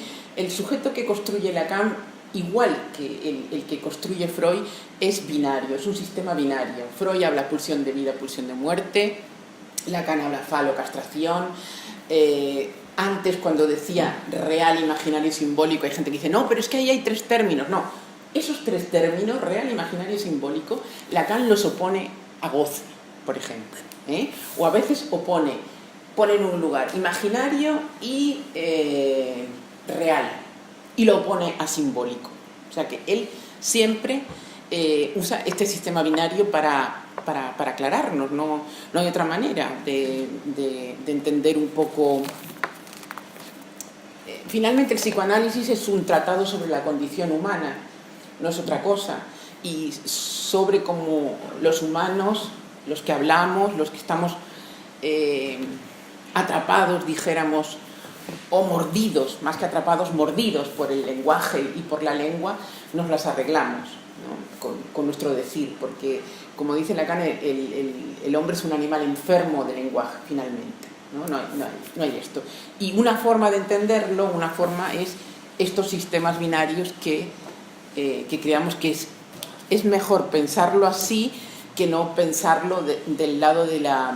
Lacan, igual que el que construye Freud, es binario, es un sistema binario. Freud habla pulsión de vida, pulsión de muerte, Lacan habla falo-castración. Antes, cuando decía real, imaginario y simbólico, hay gente que dice, no, pero es que ahí hay 3 términos. No, esos 3 términos, real, imaginario y simbólico, Lacan los opone a goce, por ejemplo. O a veces pone en un lugar imaginario y real, y lo opone a simbólico. O sea que él siempre usa este sistema binario para aclararnos, no hay otra manera de entender un poco. Finalmente el psicoanálisis es un tratado sobre la condición humana, no es otra cosa, y sobre cómo los humanos, los que hablamos, los que estamos atrapados, dijéramos, o mordidos, más que atrapados, mordidos por el lenguaje y por la lengua, nos las arreglamos, ¿no? con nuestro decir, porque, como dice Lacan, el hombre es un animal enfermo de lenguaje, finalmente. No hay esto. Y una forma de entenderlo, una forma es estos sistemas binarios que creamos que es mejor pensarlo así que no pensarlo del lado de la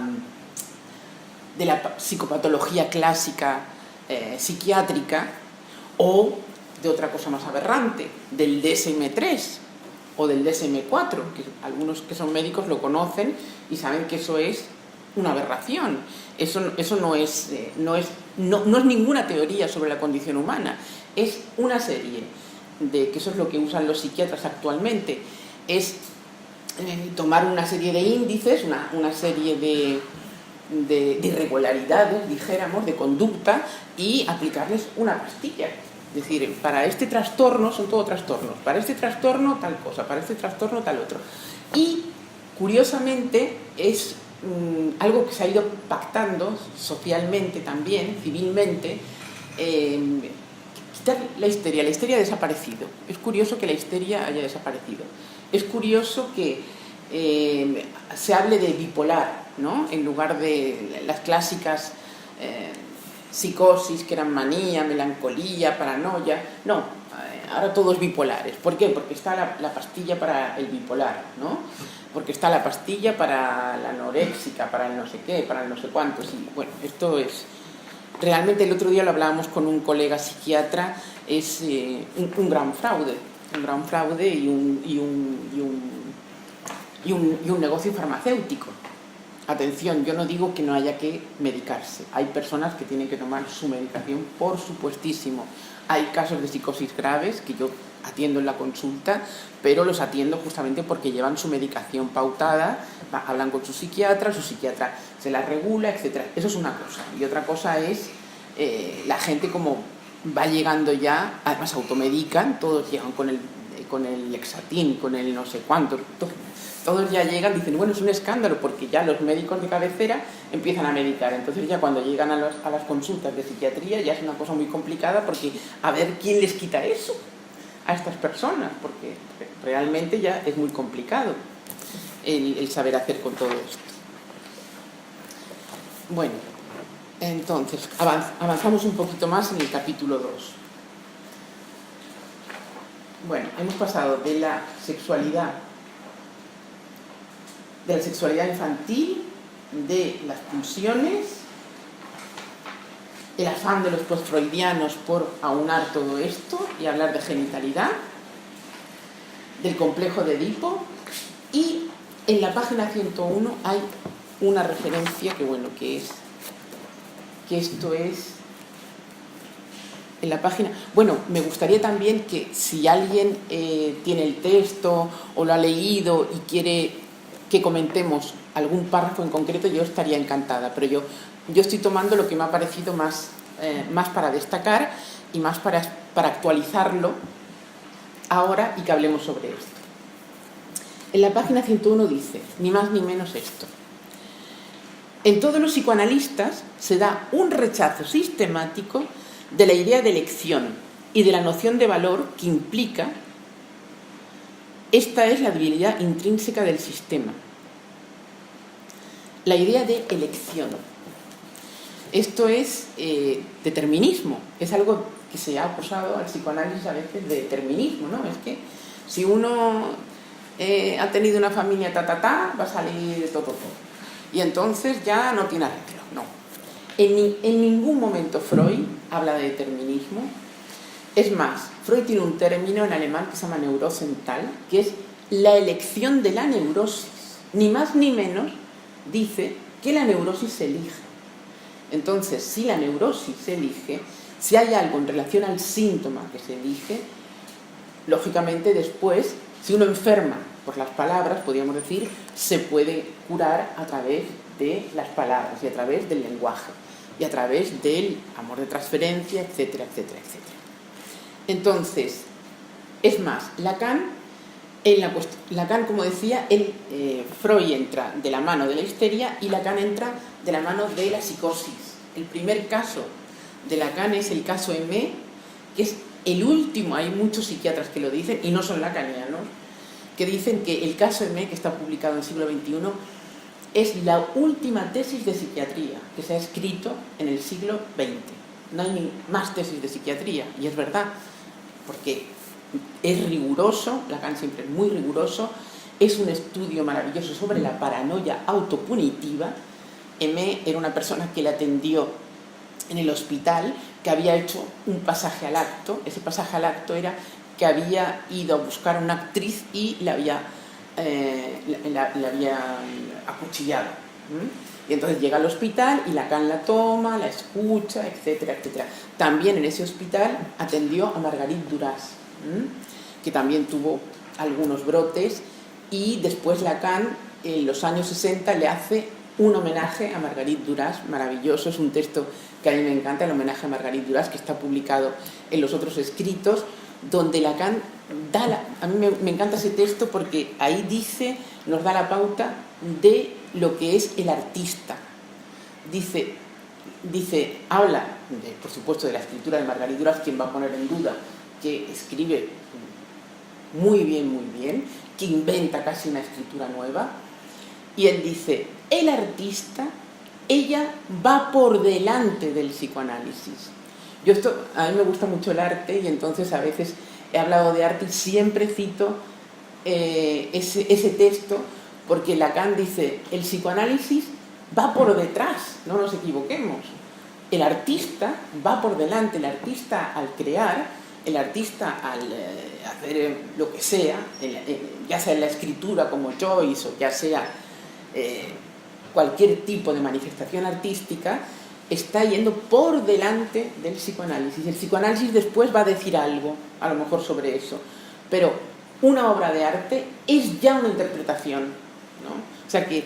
psicopatología clásica psiquiátrica, o de otra cosa más aberrante, del DSM-3 o del DSM-4, que algunos que son médicos lo conocen y saben que eso es una aberración. Eso no es ninguna teoría sobre la condición humana, es una serie que eso es lo que usan los psiquiatras actualmente, es tomar una serie de índices, una serie de irregularidades, dijéramos, de conducta, y aplicarles una pastilla. Es decir, para este trastorno, son todo trastornos, para este trastorno tal cosa, para este trastorno tal otro. Y, curiosamente, es algo que se ha ido pactando socialmente también, civilmente, quitar la histeria. La histeria ha desaparecido. Es curioso que la histeria haya desaparecido. Es curioso que se hable de bipolar, ¿no? En lugar de las clásicas psicosis, que eran manía, melancolía, paranoia. No, ahora todo es bipolares. ¿Por qué? Porque está la pastilla para el bipolar, ¿no? Porque está la pastilla para la anoréxica, para el no sé qué, para el no sé cuántos. Y bueno, esto es... Realmente el otro día lo hablábamos con un colega psiquiatra, es un gran fraude y un negocio farmacéutico. Atención, yo no digo que no haya que medicarse. Hay personas que tienen que tomar su medicación, por supuestísimo. Hay casos de psicosis graves que yo atiendo en la consulta, pero los atiendo justamente porque llevan su medicación pautada, hablan con su psiquiatra se la regula, etc. Eso es una cosa. Y otra cosa es la gente como va llegando ya, además automedican, todos llegan con el con el Lexatin, con el no sé cuánto, todos ya llegan, dicen, bueno, es un escándalo, porque ya los médicos de cabecera empiezan a medicar. Entonces ya cuando llegan a las consultas de psiquiatría ya es una cosa muy complicada, porque a ver quién les quita eso a estas personas, porque realmente ya es muy complicado el saber hacer con todo esto. Bueno, entonces avanzamos un poquito más en el capítulo 2. Bueno, hemos pasado de la sexualidad infantil, de las pulsiones, el afán de los postfreudianos por aunar todo esto y hablar de genitalidad, del complejo de Edipo, y en la página 101 hay una referencia que esto es en la página. Bueno, me gustaría también que si alguien tiene el texto o lo ha leído y quiere que comentemos algún párrafo en concreto, yo estaría encantada, pero yo estoy tomando lo que me ha parecido más para destacar y más para actualizarlo ahora y que hablemos sobre esto. En la página 101 dice, ni más ni menos esto: en todos los psicoanalistas se da un rechazo sistemático de la idea de elección y de la noción de valor que implica. Esta es la debilidad intrínseca del sistema. La idea de elección. Esto es determinismo. Es algo que se ha acusado al psicoanálisis a veces de determinismo, ¿no? Es que si uno ha tenido una familia va a salir todo. Y entonces ya no tiene arreglo. No. En ningún momento Freud habla de determinismo. Es más, Freud tiene un término en alemán que se llama neurocental, que es la elección de la neurosis. Ni más ni menos dice que la neurosis se elige. Entonces, si la neurosis se elige, si hay algo en relación al síntoma que se elige, lógicamente después, si uno enferma por las palabras, podríamos decir, se puede curar a través de las palabras y a través del lenguaje y a través del amor de transferencia, etcétera, etcétera, etcétera. Entonces, es más, Lacan, como decía, Freud entra de la mano de la histeria y Lacan entra de la mano de la psicosis. El primer caso de Lacan es el caso M, que es el último. Hay muchos psiquiatras que lo dicen, y no son lacanianos, que dicen que el caso M, que está publicado en el siglo XXI, es la última tesis de psiquiatría que se ha escrito en el siglo XX. No hay más tesis de psiquiatría, y es verdad, porque es riguroso, Lacan siempre es muy riguroso, es un estudio maravilloso sobre la paranoia autopunitiva. M era una persona que le atendió en el hospital, que había hecho un pasaje al acto. Ese pasaje al acto era que había ido a buscar a una actriz y la había acuchillado. Y entonces llega al hospital y Lacan la toma, la escucha, etcétera, etcétera. También en ese hospital atendió a Marguerite Duras, que también tuvo algunos brotes, y después Lacan, en los años 60, le hace un homenaje a Marguerite Duras, maravilloso. Es un texto que a mí me encanta, el homenaje a Marguerite Duras, que está publicado en los otros escritos, donde Lacan a mí me encanta ese texto porque ahí nos da la pauta de lo que es el artista. Habla, por supuesto, de la escritura de Marguerite Duras. Quien va a poner en duda que escribe muy bien, que inventa casi una escritura nueva? Y él dice, el artista, ella va por delante del psicoanálisis. A mí me gusta mucho el arte, y entonces a veces he hablado de arte y siempre cito ese texto, porque Lacan dice, el psicoanálisis va por detrás, no nos equivoquemos. El artista va por delante. El artista, al crear, el artista al hacer lo que sea, ya sea en la escritura como Joyce, o ya sea cualquier tipo de manifestación artística, está yendo por delante del psicoanálisis. El psicoanálisis después va a decir algo, a lo mejor, sobre eso, pero una obra de arte es ya una interpretación, ¿no? O sea que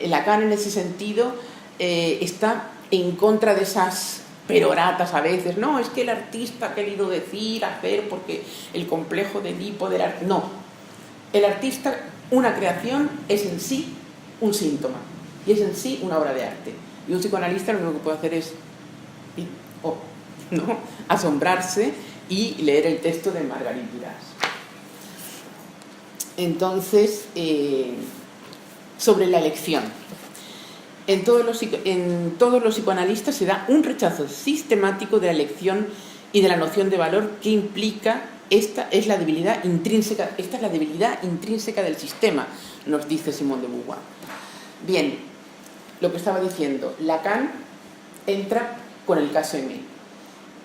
Lacan, en ese sentido, está en contra de esas peroratas a veces, no, es que el artista ha querido decir, hacer, porque el complejo de Edipo del arte... No, el artista, una creación es en sí un síntoma y es en sí una obra de arte. Y un psicoanalista lo único que puede hacer es ¿no? asombrarse y leer el texto de Marguerite Duras. Entonces, sobre la elección. En todos los psicoanalistas se da un rechazo sistemático de la elección y de la noción de valor que implica esta es la debilidad intrínseca del sistema, nos dice Simone de Beauvoir. Bien, lo que estaba diciendo, Lacan entra con el caso M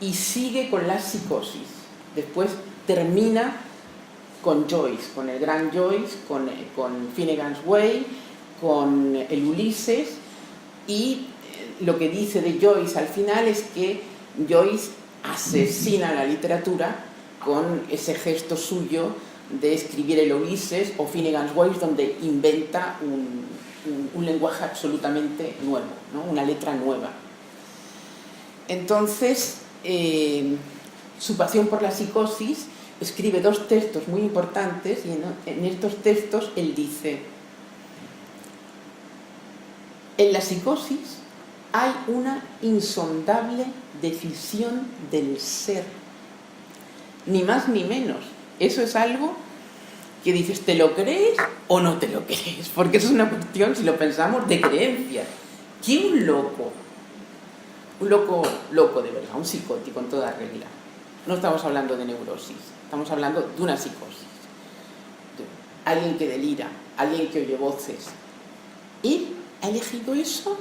y sigue con la psicosis. Después termina con Joyce, con el gran Joyce, con Finnegan's Wake, con el Ulises, y lo que dice de Joyce al final es que Joyce asesina la literatura con ese gesto suyo de escribir el Ulises o Finnegan's Wake, donde inventa un lenguaje absolutamente nuevo, ¿no? Una letra nueva. Entonces, su pasión por la psicosis, escribe 2 textos muy importantes y en estos textos él dice: en la psicosis hay una insondable decisión del ser, ni más ni menos. Eso es algo que dices, ¿te lo crees o no te lo crees? Porque eso es una cuestión, si lo pensamos, de creencia. Que un loco de verdad, un psicótico en toda regla, no estamos hablando de neurosis, estamos hablando de una psicosis, de alguien que delira, alguien que oye voces. ¿Él ha elegido eso?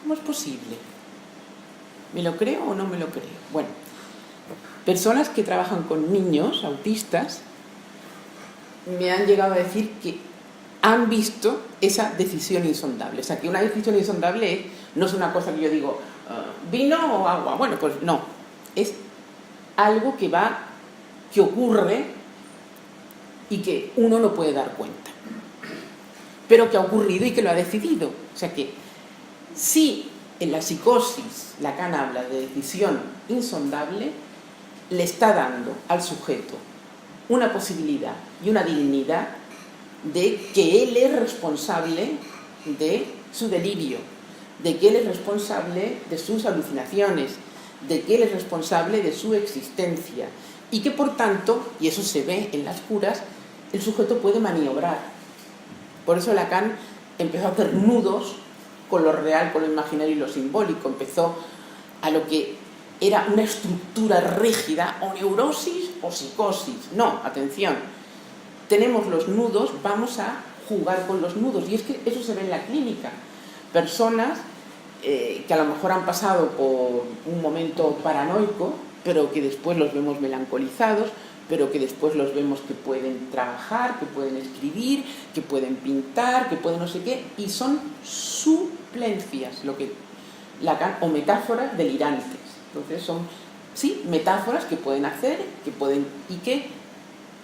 ¿Cómo es posible? ¿Me lo creo o no me lo creo? Bueno, personas que trabajan con niños autistas me han llegado a decir que han visto esa decisión insondable. O sea, que una decisión insondable no es una cosa que yo digo, ¿vino o agua? Bueno, pues no. Es algo que ocurre y que uno no puede dar cuenta. Pero que ha ocurrido y que lo ha decidido. O sea que si en la psicosis Lacan habla de decisión insondable, le está dando al sujeto una posibilidad y una dignidad de que él es responsable de su delirio, de que él es responsable de sus alucinaciones, de que él es responsable de su existencia y que por tanto, y eso se ve en las curas, el sujeto puede maniobrar. Por eso Lacan empezó a hacer nudos con lo real, con lo imaginario y lo simbólico. Empezó a lo que era una estructura rígida, o neurosis o psicosis. No, atención, tenemos los nudos, vamos a jugar con los nudos. Y es que eso se ve en la clínica. Personas que a lo mejor han pasado por un momento paranoico, pero que después los vemos melancolizados, pero que después los vemos que pueden trabajar, que pueden escribir, que pueden pintar, que pueden no sé qué, y son suplencias, lo que Lacan, o metáforas delirantes. Entonces son, sí, metáforas que pueden hacer, que pueden, y que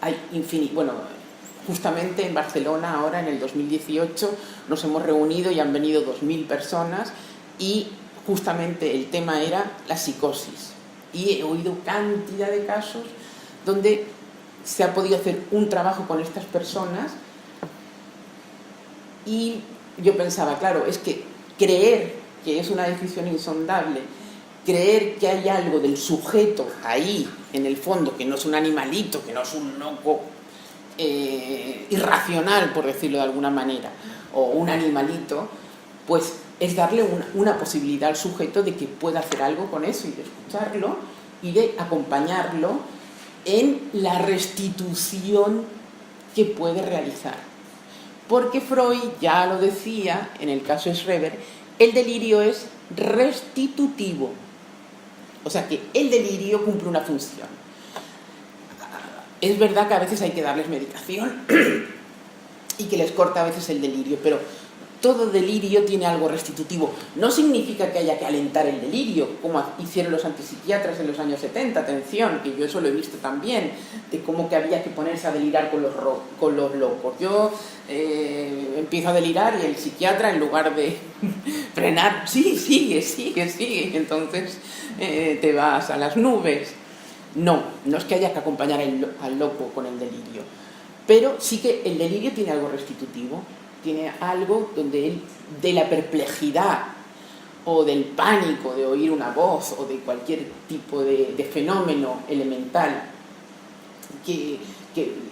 hay infinito. Bueno, justamente en Barcelona ahora en el 2018 nos hemos reunido y han venido 2000 personas y justamente el tema era la psicosis. Y he oído cantidad de casos donde se ha podido hacer un trabajo con estas personas y yo pensaba, claro, es que creer que es una decisión insondable, creer que hay algo del sujeto ahí, en el fondo, que no es un animalito, que no es un loco irracional, por decirlo de alguna manera, o un animalito, pues es darle una posibilidad al sujeto de que pueda hacer algo con eso y de escucharlo y de acompañarlo en la restitución que puede realizar. Porque Freud ya lo decía, en el caso de Schreber, el delirio es restitutivo. O sea que el delirio cumple una función. Es verdad que a veces hay que darles medicación y que les corta a veces el delirio, pero todo delirio tiene algo restitutivo. No significa que haya que alentar el delirio, como hicieron los antipsiquiatras en los años 70, atención, que yo eso lo he visto también, de cómo que había que ponerse a delirar con los locos. Yo empiezo a delirar y el psiquiatra, en lugar de frenar, sí, sigue, entonces te vas a las nubes. No es que haya que acompañar al loco con el delirio, pero sí que el delirio tiene algo restitutivo. Tiene algo donde él, de la perplejidad o del pánico de oír una voz o de cualquier tipo de fenómeno elemental que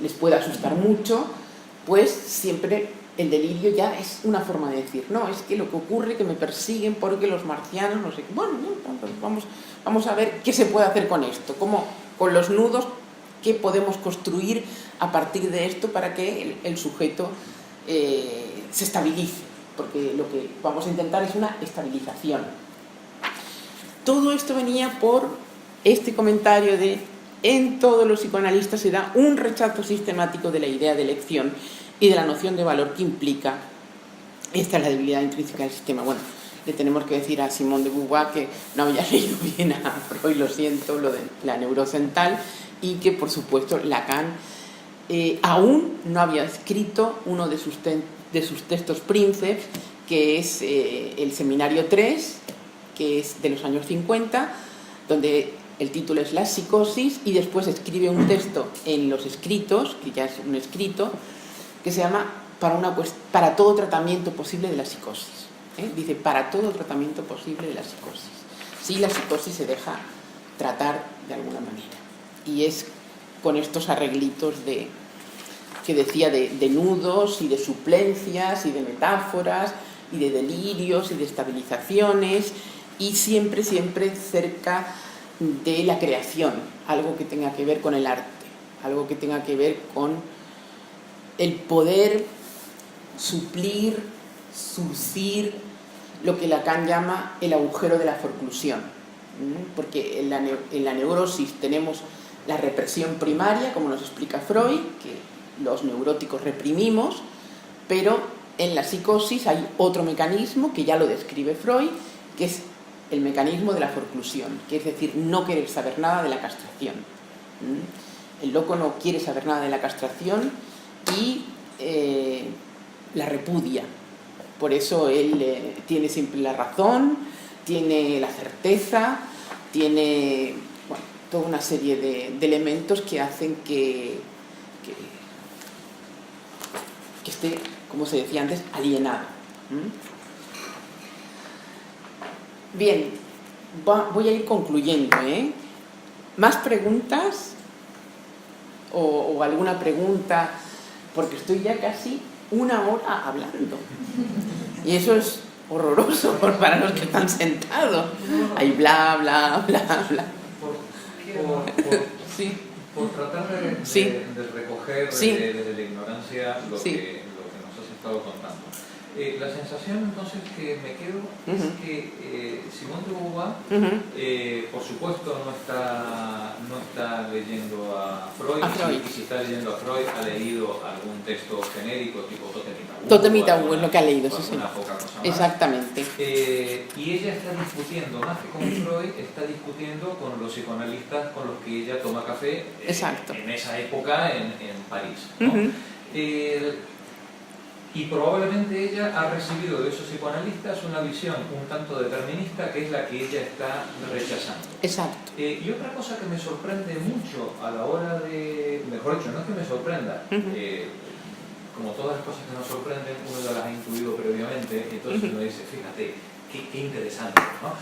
les pueda asustar mucho, pues siempre el delirio ya es una forma de decir, no, es que lo que ocurre es que me persiguen porque los marcianos, no sé qué. Bueno, vamos a ver qué se puede hacer con esto, cómo, con los nudos, qué podemos construir a partir de esto para que el sujeto se estabilice, porque lo que vamos a intentar es una estabilización. Todo esto venía por este comentario de: en todos los psicoanalistas se da un rechazo sistemático de la idea de elección y de la noción de valor que implica. Esta es la debilidad intrínseca del sistema. Bueno, le tenemos que decir a Simone de Beauvoir que no había leído bien a Freud, lo siento, lo de la neurocental, y que por supuesto Lacan aún no había escrito uno de sus textos príncipes, que es el Seminario 3, que es de los años 50, donde el título es La psicosis, y después escribe un texto en los escritos, que ya es un escrito, que se llama para todo tratamiento posible de la psicosis. Dice, para todo tratamiento posible de la psicosis. Sí, la psicosis se deja tratar de alguna manera. Y es con estos arreglitos que decía de nudos y de suplencias y de metáforas y de delirios y de estabilizaciones, y siempre cerca de la creación, algo que tenga que ver con el arte, algo que tenga que ver con el poder suplir, surcir lo que Lacan llama el agujero de la forclusión, porque en la neurosis tenemos la represión primaria, como nos explica Freud, que los neuróticos reprimimos, pero en la psicosis hay otro mecanismo que ya lo describe Freud, que es el mecanismo de la forclusión, que es decir, no querer saber nada de la castración. El loco no quiere saber nada de la castración y la repudia. Por eso él tiene siempre la razón, tiene la certeza, tiene toda una serie de elementos que hacen que esté, como se decía antes, alienado. Bien, voy a ir concluyendo. ¿Más preguntas? ¿O alguna pregunta? Porque estoy ya casi una hora hablando. Y eso es horroroso para los que están sentados. Ahí bla, bla, bla, bla. Sí. Por tratar de recoger desde la ignorancia lo que nos has estado contando. La sensación entonces que me quedo es que Simone de Beauvoir, por supuesto, no está leyendo a Freud. Y si está leyendo a Freud, ha leído algún texto genérico tipo Totem y Tabú es lo que ha leído, sí. Exactamente. Y ella está discutiendo, más que con Freud, está discutiendo con los psicoanalistas con los que ella toma café en esa época en París, ¿no? Y probablemente ella ha recibido de esos psicoanalistas una visión un tanto determinista, que es la que ella está rechazando. Exacto. Y otra cosa que me sorprende mucho a la hora de... Mejor dicho, no es que me sorprenda, como todas las cosas que nos sorprenden, uno ya las ha intuido previamente, entonces uno dice, fíjate, qué interesante, ¿no?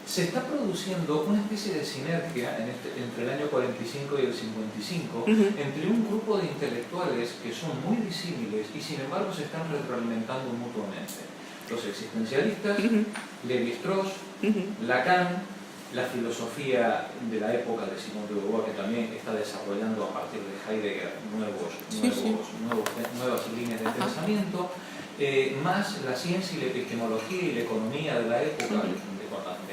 Se está produciendo una especie de sinergia entre el año 45 y el 55 entre un grupo de intelectuales que son muy disímiles y sin embargo se están retroalimentando mutuamente. Los existencialistas, Lévi-Strauss, Lacan, la filosofía de la época de Simone de Beauvoir, que también está desarrollando a partir de Heidegger nuevas líneas de pensamiento, más la ciencia y la epistemología y la economía de la época, de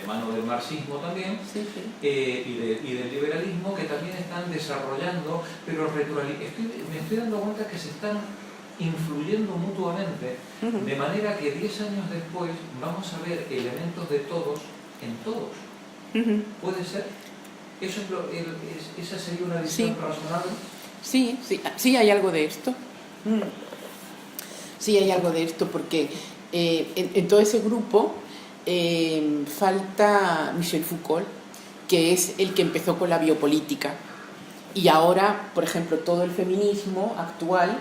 mano del marxismo también, y del liberalismo, que también están desarrollando, pero me estoy dando cuenta que se están influyendo mutuamente, de manera que 10 años después vamos a ver elementos de todos en todos. ¿Puede ser? ¿Eso ¿Esa sería una visión razonable? Sí, hay algo de esto. Sí, hay algo de esto, porque en todo ese grupo falta Michel Foucault, que es el que empezó con la biopolítica. Y ahora, por ejemplo, todo el feminismo actual,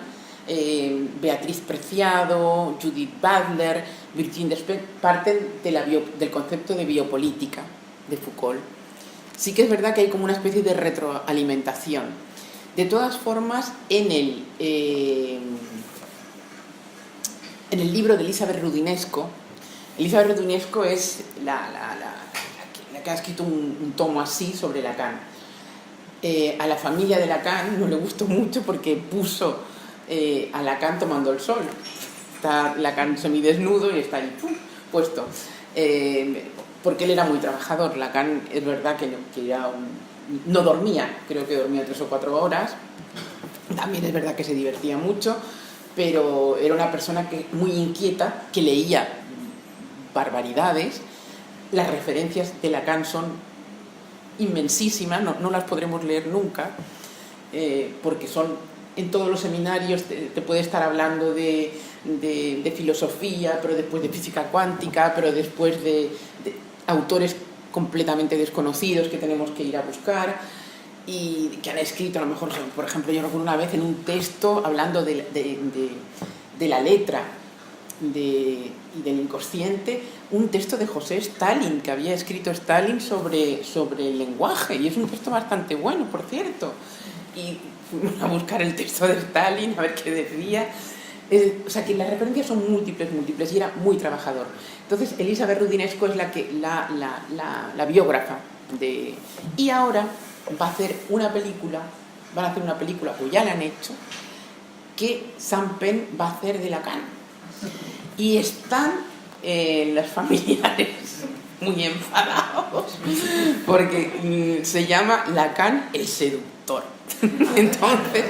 Beatriz Preciado, Judith Butler, Virginie Despentes, parten del concepto de biopolítica de Foucault. Sí que es verdad que hay como una especie de retroalimentación. De todas formas, en el libro de Elisabeth Roudinesco es la que ha escrito un tomo así sobre Lacan. A la familia de Lacan no le gustó mucho porque puso a Lacan tomando el sol. Está Lacan semidesnudo y está ahí puesto. Porque él era muy trabajador. Lacan es verdad que no dormía, creo que dormía 3 o 4 horas. También es verdad que se divertía mucho, pero era una persona muy inquieta, que leía barbaridades. Las referencias de Lacan son inmensísimas, no las podremos leer nunca, porque son en todos los seminarios. Te puede estar hablando de filosofía, pero después de física cuántica, pero después de autores completamente desconocidos que tenemos que ir a buscar y que han escrito, a lo mejor, por ejemplo, yo recuerdo una vez en un texto hablando de la letra y del inconsciente, un texto de José Stalin, que había escrito Stalin sobre el lenguaje, y es un texto bastante bueno, por cierto, y fuimos a buscar el texto de Stalin a ver qué decía. O sea que las referencias son múltiples, y era muy trabajador. Entonces Elisabeth Roudinesco es la biógrafa de... Y ahora van a hacer una película, pues ya la han hecho, que Sam Penn va a hacer de Lacan. Y están los familiares muy enfadados porque se llama Lacan el seductor. Entonces,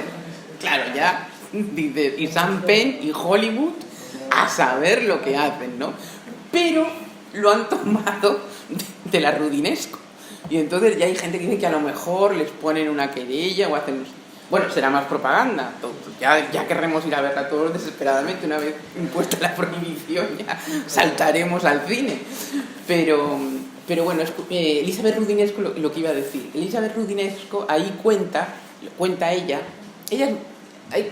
claro, ya dice, y Sam Penn y Hollywood a saber lo que hacen, ¿no? Pero lo han tomado de la Roudinesco. Y entonces ya hay gente que dice que a lo mejor les ponen una querella o hacen... Bueno, será más propaganda. Ya querremos ir a verla todos desesperadamente. Una vez impuesta la prohibición, ya saltaremos al cine. Pero bueno, Elisabeth Roudinesco, lo que iba a decir. Elisabeth Roudinesco ahí cuenta ella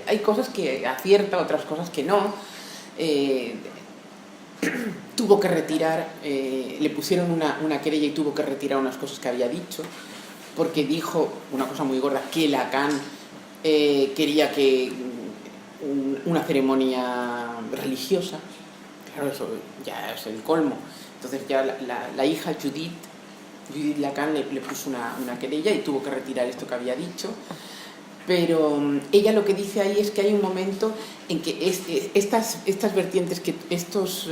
hay cosas que acierta, otras cosas que no. Tuvo que retirar, le pusieron una querella y tuvo que retirar unas cosas que había dicho, porque dijo una cosa muy gorda, que Lacan quería que una ceremonia religiosa. Claro, eso ya es el colmo. Entonces ya la hija Judith Lacan le puso una querella y tuvo que retirar esto que había dicho. Pero ella lo que dice ahí es que hay un momento en que estas vertientes, que estos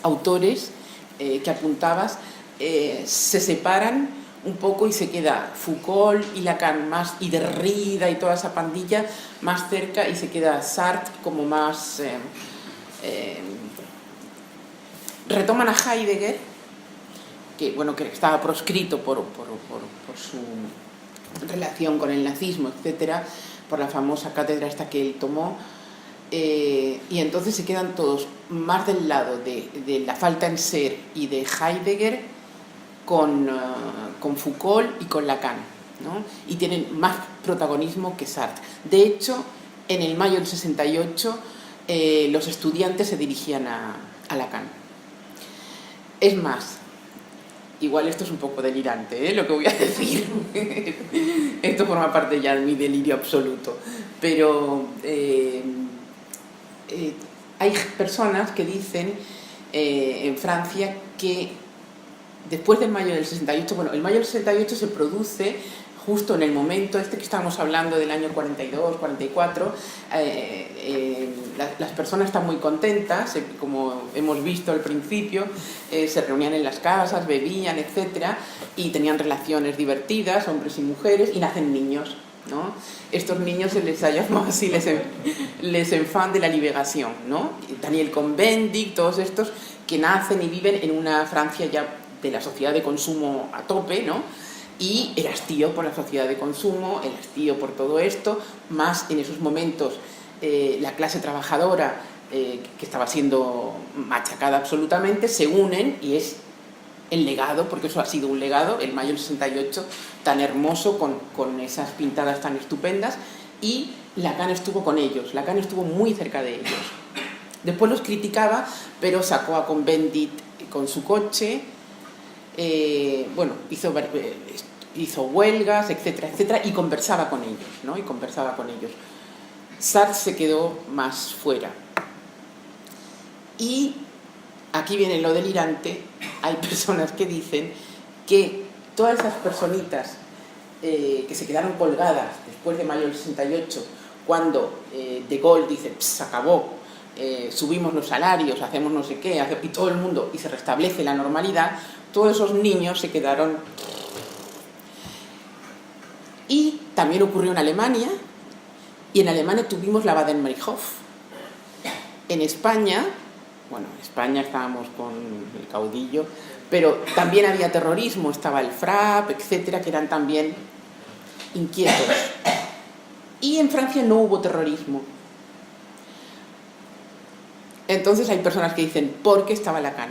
autores que apuntabas se separan un poco y se queda Foucault y Lacan más, y Derrida y toda esa pandilla más cerca, y se queda Sartre como más... retoman a Heidegger, que estaba proscrito por su relación con el nazismo, etcétera, por la famosa cátedra esta que él tomó, y entonces se quedan todos más del lado de la falta en ser y de Heidegger con Foucault y con Lacan, ¿no? Y tienen más protagonismo que Sartre. De hecho, en el mayo del 68 los estudiantes se dirigían a Lacan. Es más, igual esto es un poco delirante, lo que voy a decir. Esto forma parte ya de mi delirio absoluto. Pero hay personas que dicen en Francia que después del mayo del 68, el mayo del 68 se produce justo en el momento que estábamos hablando del año 42, 44, las personas están muy contentas, como hemos visto al principio, se reunían en las casas, bebían, etcétera, y tenían relaciones divertidas, hombres y mujeres, y nacen niños. ¿no? Estos niños se les ha llamado así, les enfants de la liberación, ¿no? Daniel Cohn-Bendit, todos estos que nacen y viven en una Francia ya de la sociedad de consumo a tope, ¿no? Y el hastío por la sociedad de consumo, el hastío por todo esto, más en esos momentos la clase trabajadora que estaba siendo machacada absolutamente, se unen y es el legado, porque eso ha sido un legado, el mayo del 68, tan hermoso, con esas pintadas tan estupendas, y Lacan estuvo con ellos, Lacan estuvo muy cerca de ellos. Después los criticaba, pero sacó a Cohn-Bendit con su coche, bueno, hizo huelgas, etcétera, etcétera, y conversaba con ellos, ¿no? Y conversaba con ellos. Sartre se quedó más fuera. Y aquí viene lo delirante. Hay personas que dicen que todas esas personitas que se quedaron colgadas después de mayo del 68, cuando De Gaulle dice, se acabó, subimos los salarios, hacemos no sé qué, y todo el mundo, y se restablece la normalidad, todos esos niños se quedaron. Y también ocurrió en Alemania, y en Alemania tuvimos la Baden-Meinhof. En España, bueno, en España estábamos con el caudillo, pero también había terrorismo, estaba el FRAP, etcétera, que eran también inquietos. Y en Francia no hubo terrorismo. Entonces hay personas que dicen, ¿por qué estaba Lacan?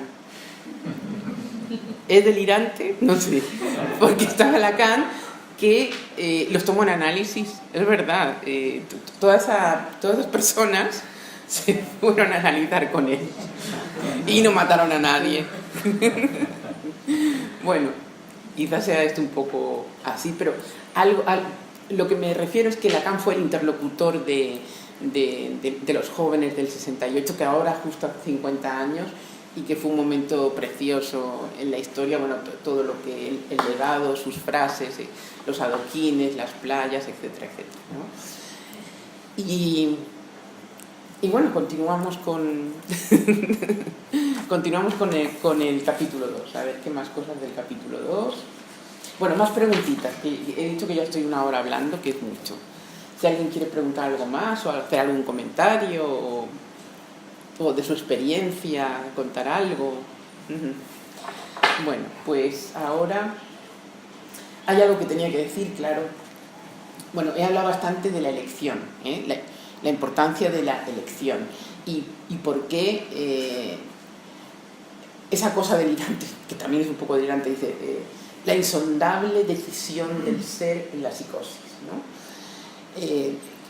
¿Es delirante? No sé. Porque estaba Lacan, que los tomó en análisis, es verdad. Todas esas personas se fueron a analizar con él y no mataron a nadie. Bueno, quizás sea esto un poco así, pero lo que me refiero es que Lacan fue el interlocutor de los jóvenes del 68, que ahora justo hace 50 años, y que fue un momento precioso en la historia, bueno, todo lo que el legado, sus frases, los adoquines, las playas, etcétera, etcétera, ¿no? Y bueno, continuamos con el capítulo 2, a ver qué más cosas del capítulo 2. Bueno, más preguntitas, que he dicho que ya estoy una hora hablando, que es mucho. Si alguien quiere preguntar algo más o hacer algún comentario o de su experiencia, contar algo. Bueno, pues ahora hay algo que tenía que decir, claro. Bueno, he hablado bastante de la elección, la importancia de la elección y por qué esa cosa delirante, que también es un poco delirante, dice la insondable decisión del ser en la psicosis, ¿no?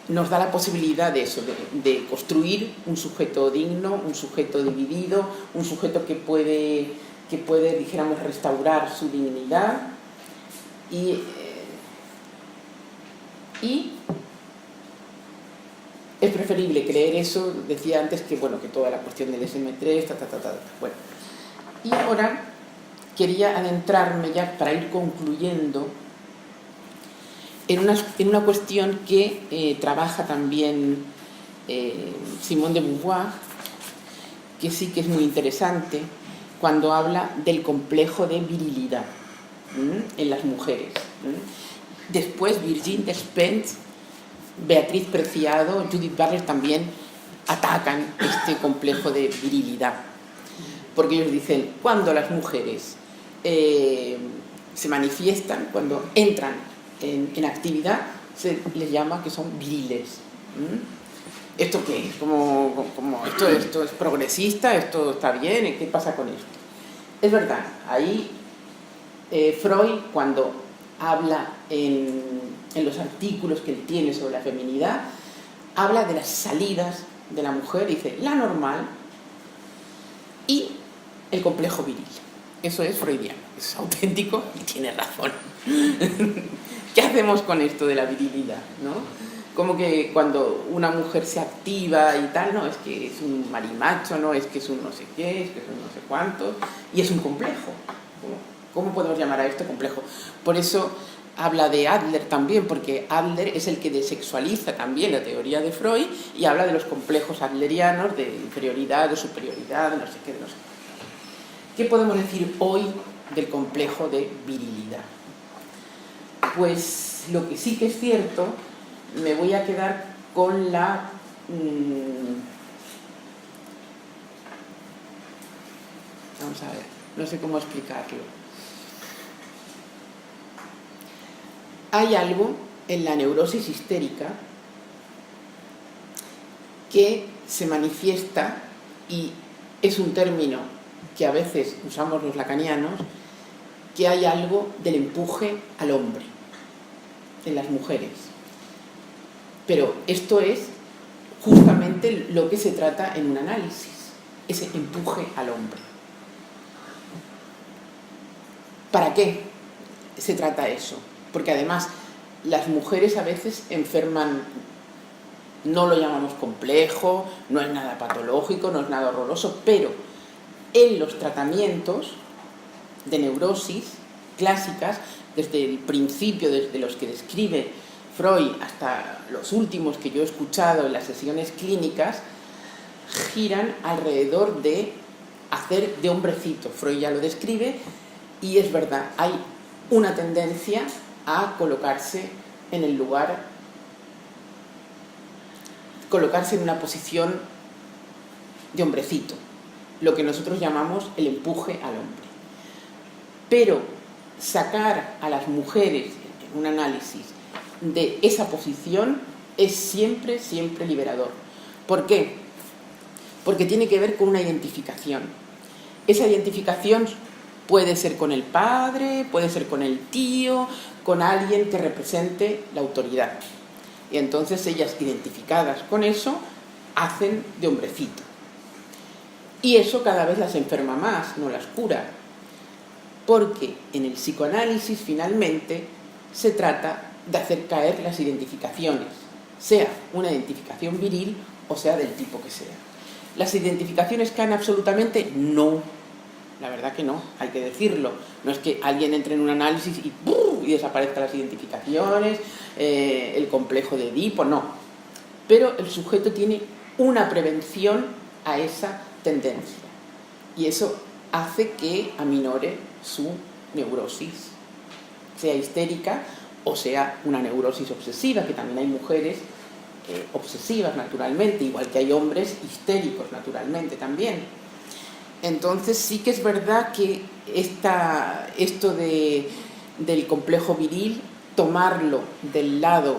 Nos da la posibilidad de eso, de construir un sujeto digno, un sujeto dividido, un sujeto que puede, dijéramos, restaurar su dignidad y es preferible creer eso, decía antes, que bueno, que toda la cuestión del SM3, bueno. Y ahora quería adentrarme ya para ir concluyendo en una cuestión que trabaja también Simone de Beauvoir, que sí que es muy interesante, cuando habla del complejo de virilidad en las mujeres. Después Virginie Despentes, Beatriz Preciado, Judith Butler también atacan este complejo de virilidad, porque ellos dicen, cuando las mujeres se manifiestan, cuando entran en actividad, se les llama que son viriles. ¿Esto qué es? Como esto es progresista, esto está bien, ¿qué pasa con esto? Es verdad, ahí Freud, cuando habla en los artículos que él tiene sobre la feminidad, habla de las salidas de la mujer, dice la normal y el complejo viril. Eso es freudiano, es auténtico y tiene razón. ¿Qué hacemos con esto de la virilidad, no? Como que cuando una mujer se activa y tal, no, es que es un marimacho, no, es que es un no sé qué, es que es un no sé cuánto, y es un complejo. ¿Cómo podemos llamar a esto complejo? Por eso habla de Adler también, porque Adler es el que desexualiza también la teoría de Freud y habla de los complejos adlerianos, de inferioridad, de superioridad, de no sé qué, de no sé qué. ¿Qué podemos decir hoy del complejo de virilidad? Pues lo que sí que es cierto, me voy a quedar con la... vamos a ver, no sé cómo explicarlo. Hay algo en la neurosis histérica que se manifiesta, y es un término que a veces usamos los lacanianos, que hay algo del empuje al hombre en las mujeres. Pero esto es justamente lo que se trata en un análisis, ese empuje al hombre. ¿Para qué se trata eso? Porque además las mujeres a veces enferman, no lo llamamos complejo, no es nada patológico, no es nada horroroso, pero en los tratamientos de neurosis clásicas, desde el principio, desde los que describe Freud hasta los últimos que yo he escuchado en las sesiones clínicas, giran alrededor de hacer de hombrecito. Freud ya lo describe y es verdad, hay una tendencia a colocarse en el lugar, colocarse en una posición de hombrecito, lo que nosotros llamamos el empuje al hombre. Pero sacar a las mujeres en un análisis de esa posición es siempre, siempre liberador. ¿Por qué? Porque tiene que ver con una identificación. Esa identificación puede ser con el padre, puede ser con el tío, con alguien que represente la autoridad. Y entonces ellas, identificadas con eso, hacen de hombrecito. Y eso cada vez las enferma más, no las cura. Porque en el psicoanálisis finalmente se trata de hacer caer las identificaciones, sea una identificación viril o sea del tipo que sea. ¿Las identificaciones caen absolutamente? No, la verdad que no, hay que decirlo. No es que alguien entre en un análisis y desaparezcan las identificaciones, el complejo de Edipo, no. Pero el sujeto tiene una prevención a esa tendencia y eso hace que aminore su neurosis, sea histérica o sea una neurosis obsesiva, que también hay mujeres obsesivas naturalmente, igual que hay hombres histéricos naturalmente también. Entonces sí que es verdad que esto del complejo viril, tomarlo del lado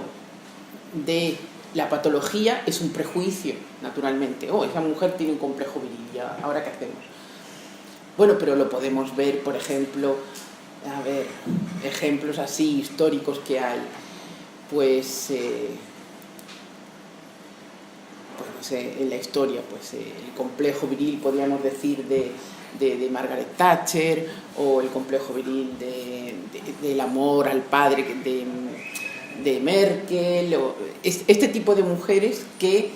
de la patología es un prejuicio, naturalmente. Oh, esa mujer tiene un complejo viril, ¿ahora qué hacemos? Bueno, pero lo podemos ver, por ejemplo, a ver, ejemplos así históricos que hay, pues no sé, en la historia, pues el complejo viril, podríamos decir, de Margaret Thatcher, o el complejo viril del amor al padre de Merkel, o este tipo de mujeres que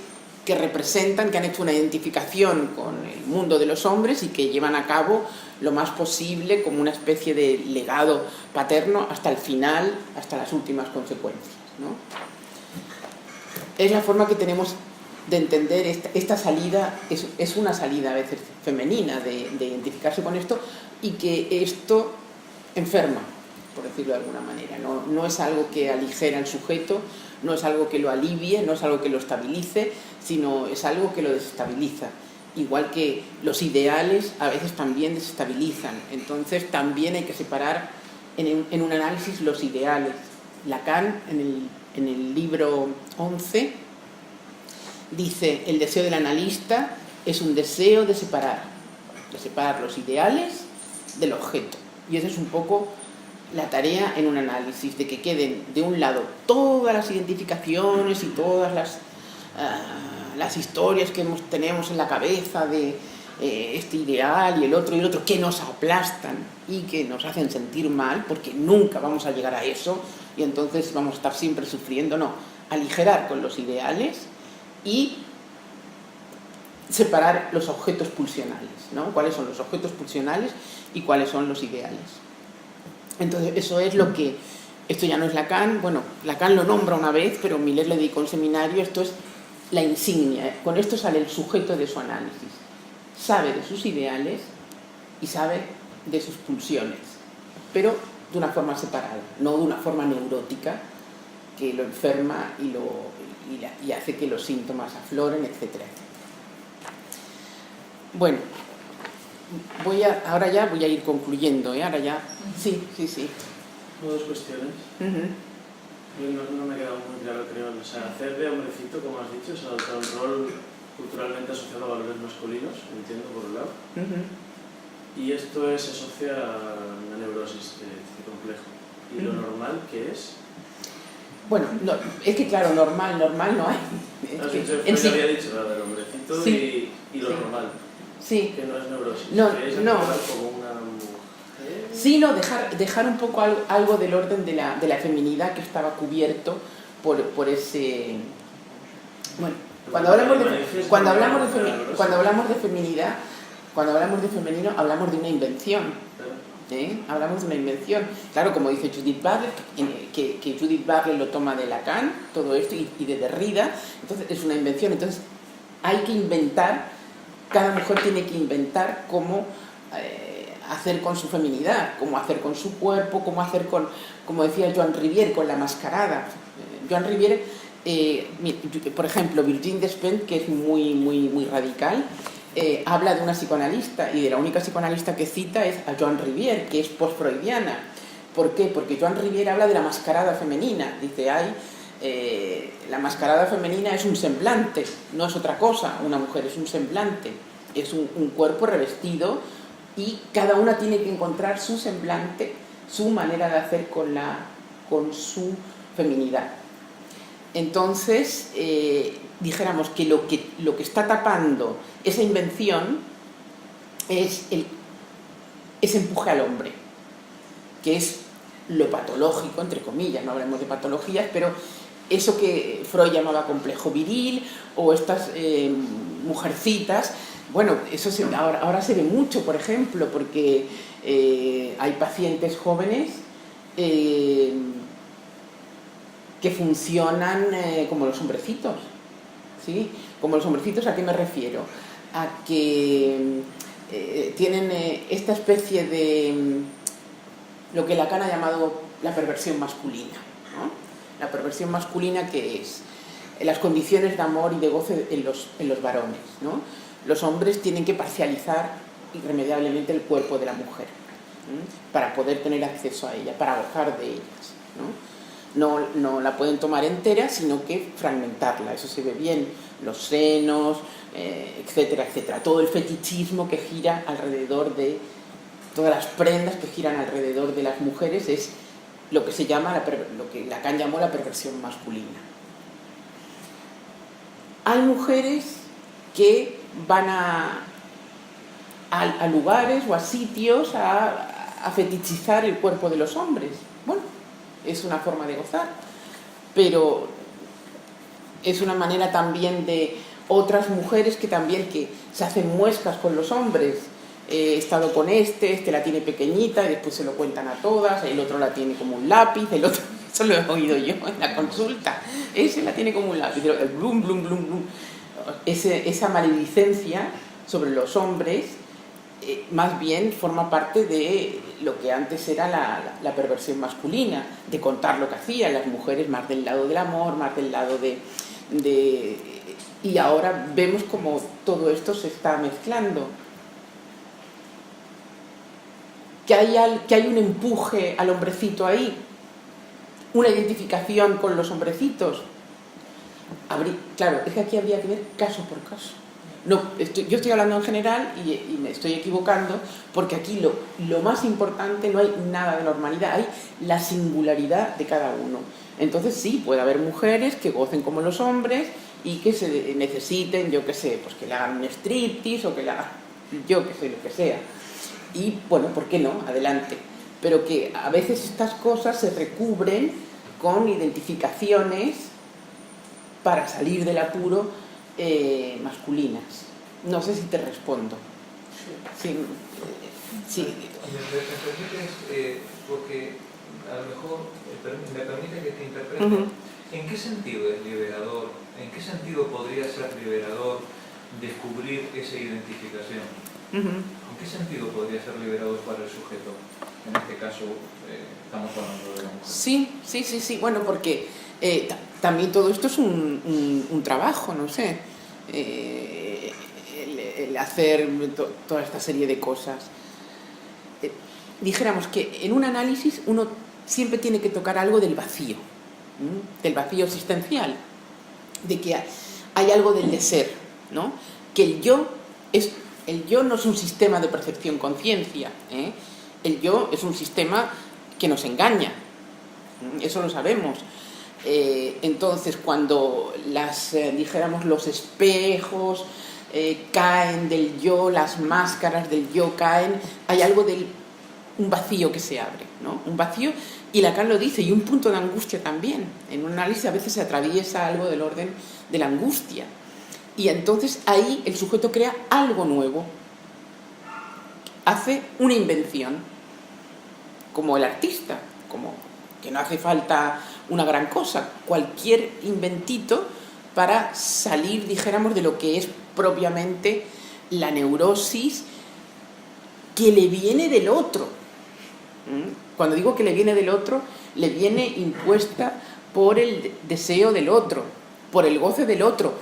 representan, que han hecho una identificación con el mundo de los hombres y que llevan a cabo lo más posible como una especie de legado paterno hasta el final, hasta las últimas consecuencias, ¿no? Es la forma que tenemos de entender esta salida, es una salida a veces femenina de identificarse con esto, y que esto enferma, por decirlo de alguna manera. No es algo que aligera al sujeto, no es algo que lo alivie, no es algo que lo estabilice, sino es algo que lo desestabiliza. Igual que los ideales a veces también desestabilizan. Entonces también hay que separar en un análisis los ideales. Lacan, en el libro 11, dice: el deseo del analista es un deseo de separar los ideales del objeto. Y esa es un poco la tarea en un análisis, de que queden de un lado todas las identificaciones y todas las historias que tenemos en la cabeza de este ideal y el otro, que nos aplastan y que nos hacen sentir mal, porque nunca vamos a llegar a eso y entonces vamos a estar siempre sufriendo. No, aligerar con los ideales y separar los objetos pulsionales, ¿no? ¿Cuáles son los objetos pulsionales y cuáles son los ideales? Entonces eso es lo que, esto ya no es Lacan, bueno, Lacan lo nombra una vez, pero Miller le dedicó un seminario, esto es la insignia, con esto sale el sujeto de su análisis, sabe de sus ideales y sabe de sus pulsiones, pero de una forma separada, no de una forma neurótica, que lo enferma y hace que los síntomas afloren, etcétera, etcétera. Bueno, ahora ya voy a ir concluyendo, ¿eh? Ahora ya, sí. Dos cuestiones. Yo no me ha quedado muy claro, creo. O sea, hacer de hombrecito, como has dicho, es adoptar un rol culturalmente asociado a valores masculinos, entiendo, por un lado. Y esto se asocia a una neurosis de este complejo. ¿Y lo normal qué es? Bueno, no, es que claro, normal no hay. Yo había dicho la del hombrecito sí, y lo normal. Sí. Que no es neurosis. No. Como una mujer. Sí, no, dejar un poco algo del orden de la feminidad que estaba cubierto por ese... Bueno, cuando hablamos de feminidad, cuando hablamos de femenino, hablamos de una invención. Hablamos de una invención. Claro, como dice Judith Butler, que Judith Butler lo toma de Lacan, todo esto, y de Derrida, entonces es una invención. Entonces hay que inventar, cada mujer tiene que inventar cómo hacer con su feminidad, cómo hacer con su cuerpo, cómo hacer con, como decía Joan Rivière, con la mascarada. Joan Rivière, por ejemplo, Virginie Despentes, que es muy radical, habla de una psicoanalista, y de la única psicoanalista que cita es a Joan Rivière, que es post-freudiana. ¿Por qué? Porque Joan Rivière habla de la mascarada femenina. Dice, la mascarada femenina es un semblante, no es otra cosa. Una mujer es un semblante, es un cuerpo revestido, y cada una tiene que encontrar su semblante, su manera de hacer con su feminidad. Entonces, dijéramos que lo que está tapando esa invención es ese empuje al hombre, que es lo patológico, entre comillas, no hablemos de patologías, pero eso que Freud llamaba complejo viril, o estas mujercitas. Bueno, eso ahora se ve mucho, por ejemplo, porque hay pacientes jóvenes que funcionan como los hombrecitos, ¿sí? Como los hombrecitos, ¿a qué me refiero? A que tienen esta especie de lo que Lacan ha llamado la perversión masculina, ¿no? La perversión masculina, que es las condiciones de amor y de goce en los varones, ¿no? Los hombres tienen que parcializar irremediablemente el cuerpo de la mujer, ¿sí? Para poder tener acceso a ella, para gozar de ellas, ¿no? No la pueden tomar entera, sino que fragmentarla. Eso se ve bien, los senos, etcétera, etcétera. Todo el fetichismo que gira alrededor de... Todas las prendas que giran alrededor de las mujeres es lo que se llama, lo que Lacan llamó la perversión masculina. Hay mujeres que van a lugares o a sitios a fetichizar el cuerpo de los hombres. Bueno, es una forma de gozar, pero es una manera también de otras mujeres que se hacen muescas con los hombres. He estado con este la tiene pequeñita y después se lo cuentan a todas, el otro la tiene como un lápiz, el otro, eso lo he oído yo en la consulta, ese la tiene como un lápiz, el blum, blum, blum, blum. Esa maledicencia sobre los hombres más bien forma parte de lo que antes era la perversión masculina, de contar lo que hacían las mujeres, más del lado del amor, más del lado de y ahora vemos como todo esto se está mezclando, que hay un empuje al hombrecito ahí, una identificación con los hombrecitos. Claro, es que aquí habría que ver caso por caso. No, yo estoy hablando en general y me estoy equivocando, porque aquí lo más importante, no hay nada de normalidad, hay la singularidad de cada uno. Entonces sí, puede haber mujeres que gocen como los hombres y que se necesiten, yo qué sé, pues que le hagan un striptease o que le hagan, yo qué sé, lo que sea. Y bueno, ¿por qué no? Adelante. Pero que a veces estas cosas se recubren con identificaciones para salir del apuro masculinas. No sé si te respondo. Sí. ¿Me permites, porque a lo mejor me permite que te interprete, ¿en qué sentido es liberador? ¿En qué sentido podría ser liberador descubrir esa identificación? ¿En qué sentido podría ser liberador para el sujeto? En este caso, estamos hablando de la mujer. Sí. Bueno, porque También todo esto es un trabajo, no sé, el hacer toda esta serie de cosas. Dijéramos que en un análisis uno siempre tiene que tocar algo del vacío existencial, de que hay algo del de ser, ¿no? Que el yo no es un sistema de percepción-conciencia, ¿eh? El yo es un sistema que nos engaña, eso lo sabemos. Entonces, cuando dijéramos los espejos caen del yo, las máscaras del yo caen, hay algo un vacío que se abre, ¿no? Un vacío, y Lacan lo dice, y un punto de angustia también. En un análisis a veces se atraviesa algo del orden de la angustia. Y entonces ahí el sujeto crea algo nuevo, hace una invención, como el artista, como que no hace falta una gran cosa, cualquier inventito para salir, dijéramos, de lo que es propiamente la neurosis que le viene del otro. Cuando digo que le viene del otro, le viene impuesta por el deseo del otro, por el goce del otro,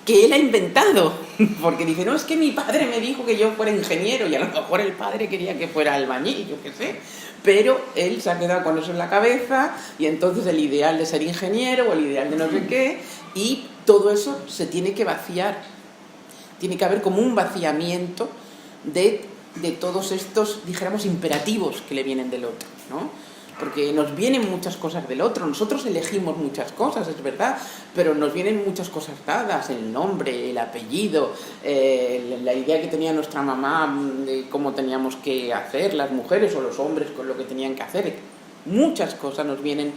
que él ha inventado, porque dice, no, es que mi padre me dijo que yo fuera ingeniero, y a lo mejor el padre quería que fuera albañil, yo qué sé, pero él se ha quedado con eso en la cabeza, y entonces el ideal de ser ingeniero, o el ideal de no sé qué, y todo eso se tiene que vaciar, tiene que haber como un vaciamiento de todos estos, dijéramos, imperativos que le vienen del otro, ¿no? Porque nos vienen muchas cosas del otro, nosotros elegimos muchas cosas, es verdad, pero nos vienen muchas cosas dadas, el nombre, el apellido, la idea que tenía nuestra mamá de cómo teníamos que hacer las mujeres o los hombres con lo que tenían que hacer. Muchas cosas nos vienen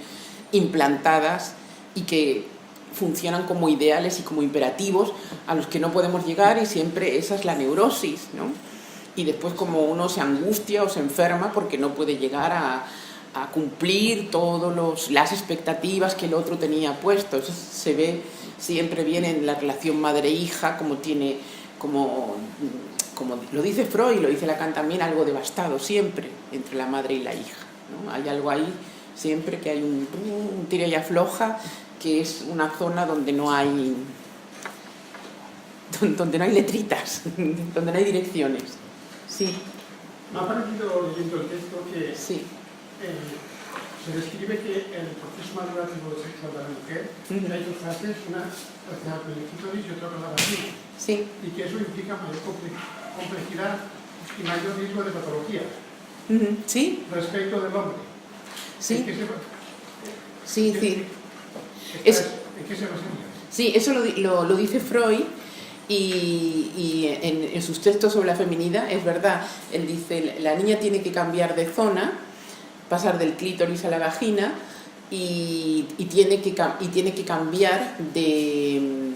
implantadas y que funcionan como ideales y como imperativos a los que no podemos llegar, y siempre esa es la neurosis, ¿no? Y después como uno se angustia o se enferma porque no puede llegar a cumplir todas las expectativas que el otro tenía puesto. Eso se ve siempre bien en la relación madre-hija, como lo dice Freud, lo dice Lacan también, algo devastado siempre entre la madre y la hija, ¿no? Hay algo ahí siempre que hay un tira y afloja, que es una zona donde no hay letritas, donde no hay direcciones. Sí. Me ha parecido leyendo el texto que sí. Se describe que el proceso madurativo sexual de la mujer hay dos fases, una con el clítoris y otra con la vagina. Sí. Y que eso implica mayor complejidad y mayor riesgo de patología. Sí. Respecto del hombre. Sí. ¿En qué se, sí, sí. ¿En qué se basaría? Sí, eso lo dice Freud. Y en sus textos sobre la feminidad, es verdad, él dice, la niña tiene que cambiar de zona, pasar del clítoris a la vagina, y tiene que cambiar de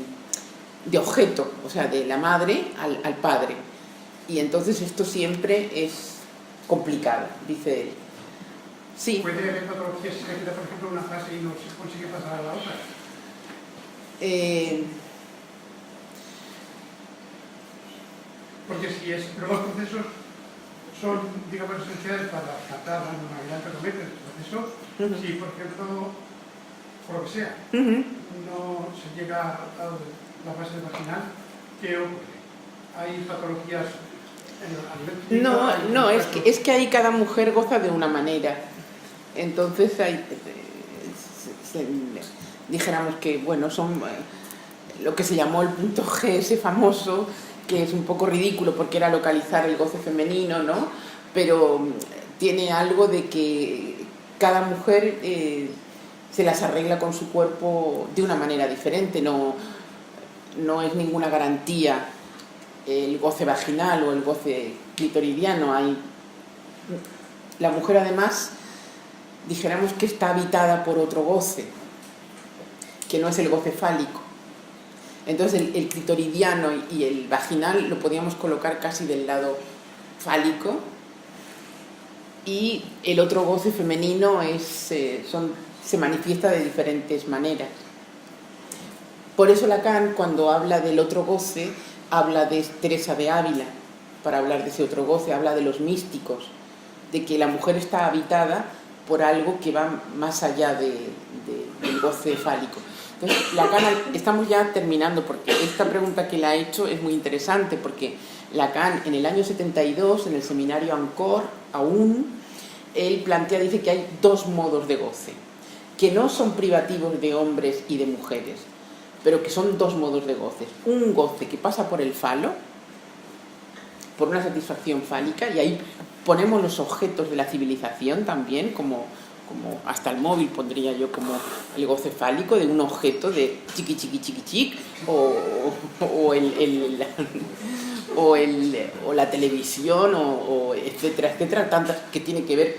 objeto, o sea, de la madre al padre. Y entonces esto siempre es complicado, dice él. Sí. ¿Puede haber patologías si se queda, por ejemplo, una fase y no se consigue pasar a la otra? Porque pero los procesos son, digamos, esenciales para tratar la normalidad que cometen el proceso. Si, por ejemplo, por lo que sea, no se llega a la fase vaginal, ¿qué ocurre? ¿Hay patologías a nivel? No, es que ahí cada mujer goza de una manera. Entonces dijéramos que, bueno, son lo que se llamó el punto G, ese famoso, que es un poco ridículo porque era localizar el goce femenino, ¿no? Pero tiene algo de que cada mujer se las arregla con su cuerpo de una manera diferente, no es ninguna garantía el goce vaginal o el goce clitoridiano. La mujer, además, dijéramos que está habitada por otro goce, que no es el goce fálico. Entonces el clitoridiano y el vaginal lo podíamos colocar casi del lado fálico, y el otro goce femenino se manifiesta de diferentes maneras. Por eso Lacan, cuando habla del otro goce, habla de Teresa de Ávila. Para hablar de ese otro goce, habla de los místicos, de que la mujer está habitada por algo que va más allá de el goce fálico. Entonces, Lacan, estamos ya terminando, porque esta pregunta que le ha hecho es muy interesante, porque Lacan en el año 72, en el seminario Ancor, él plantea, dice que hay dos modos de goce, que no son privativos de hombres y de mujeres, pero que son dos modos de goce. Un goce que pasa por el falo, por una satisfacción fálica, y ahí ponemos los objetos de la civilización también, como hasta el móvil pondría yo como el goce fálico de un objeto de chiqui chiqui chiqui chic, o la televisión, o etcétera, etcétera, tantas que tienen que ver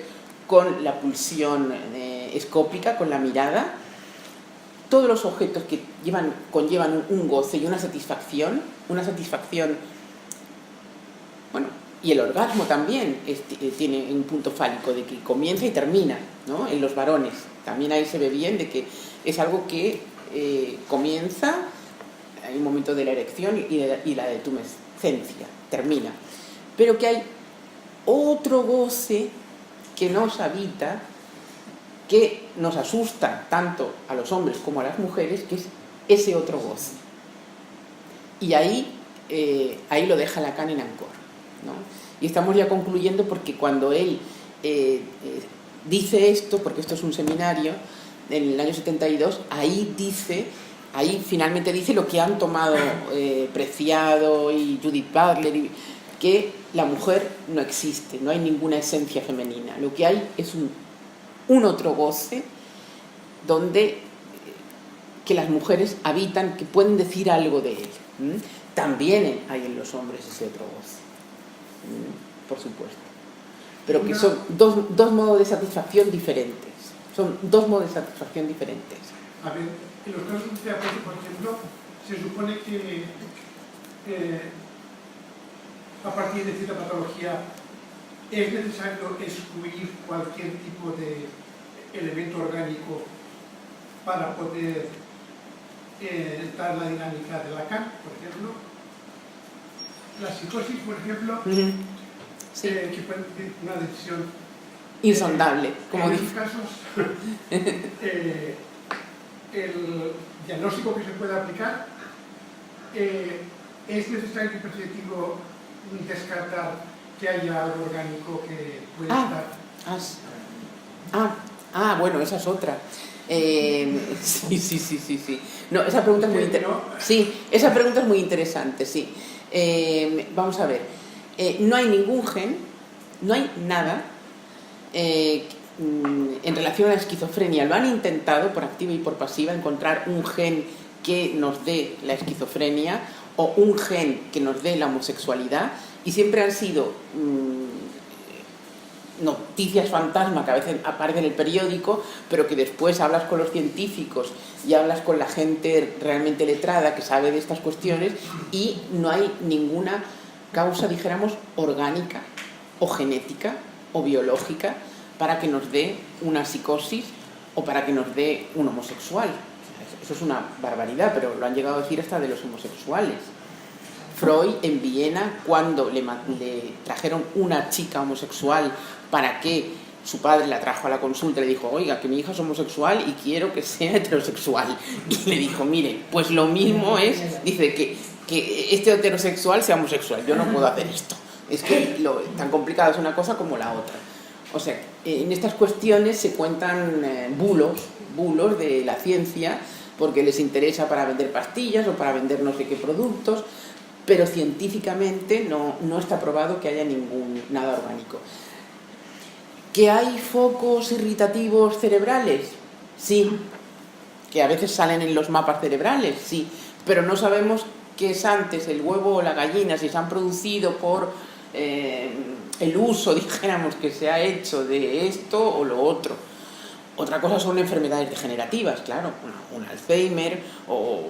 con la pulsión escópica, con la mirada. Todos los objetos que conllevan un goce y una satisfacción, bueno, y el orgasmo también tiene un punto fálico, de que comienza y termina, ¿no? En los varones también ahí se ve bien de que es algo que comienza en un momento de la erección y la detumescencia, termina, pero que hay otro goce que nos habita, que nos asusta tanto a los hombres como a las mujeres, que es ese otro goce. Y ahí lo deja Lacan en Ancor, ¿no? Y estamos ya concluyendo, porque cuando él dice esto, porque esto es un seminario en el año 72, ahí finalmente dice lo que han tomado Preciado y Judith Butler, que la mujer no existe, no hay ninguna esencia femenina, lo que hay es un otro goce donde que las mujeres habitan, que pueden decir algo de él. También hay en los hombres ese otro goce, por supuesto, pero que son dos modos de satisfacción diferentes. Son dos modos de satisfacción diferentes. A ver, en los casos de diabetes, por ejemplo, se supone que a partir de cierta patología es necesario excluir cualquier tipo de elemento orgánico para poder dar la dinámica de Lacan, por ejemplo. La psicosis, por ejemplo, Sí. que puede ser una decisión Insondable, como en dice. esos casos, el diagnóstico que se puede aplicar es necesario y perceptivo descartar que haya algo orgánico que pueda estar. Bueno, esa es otra. Sí. No, esa pregunta es muy interesante. Sí, esa pregunta es muy interesante, sí. Vamos a ver. No hay ningún gen, no hay nada en relación a la esquizofrenia. Lo han intentado por activa y por pasiva, encontrar un gen que nos dé la esquizofrenia o un gen que nos dé la homosexualidad, y siempre han sido noticias fantasma que a veces aparecen en el periódico, pero que después hablas con los científicos y hablas con la gente realmente letrada que sabe de estas cuestiones, y no hay ninguna causa, dijéramos, orgánica o genética o biológica para que nos dé una psicosis o para que nos dé un homosexual. Eso es una barbaridad, pero lo han llegado a decir hasta de los homosexuales. Freud en Viena, cuando le trajeron una chica homosexual para que su padre la trajo a la consulta, le dijo: oiga, que mi hija es homosexual y quiero que sea heterosexual. Y le dijo: mire, pues lo mismo es, dice, que este heterosexual sea homosexual, yo no puedo hacer esto. Es que tan complicado es una cosa como la otra. O sea, en estas cuestiones se cuentan bulos de la ciencia, porque les interesa para vender pastillas o para vender no sé qué productos, pero científicamente no está probado que haya nada orgánico. ¿Que hay focos irritativos cerebrales? Sí. ¿Que a veces salen en los mapas cerebrales? Sí. Pero no sabemos qué es antes, el huevo o la gallina, si se han producido por el uso, dijéramos, que se ha hecho de esto o lo otro. Otra cosa son enfermedades degenerativas, claro, un Alzheimer o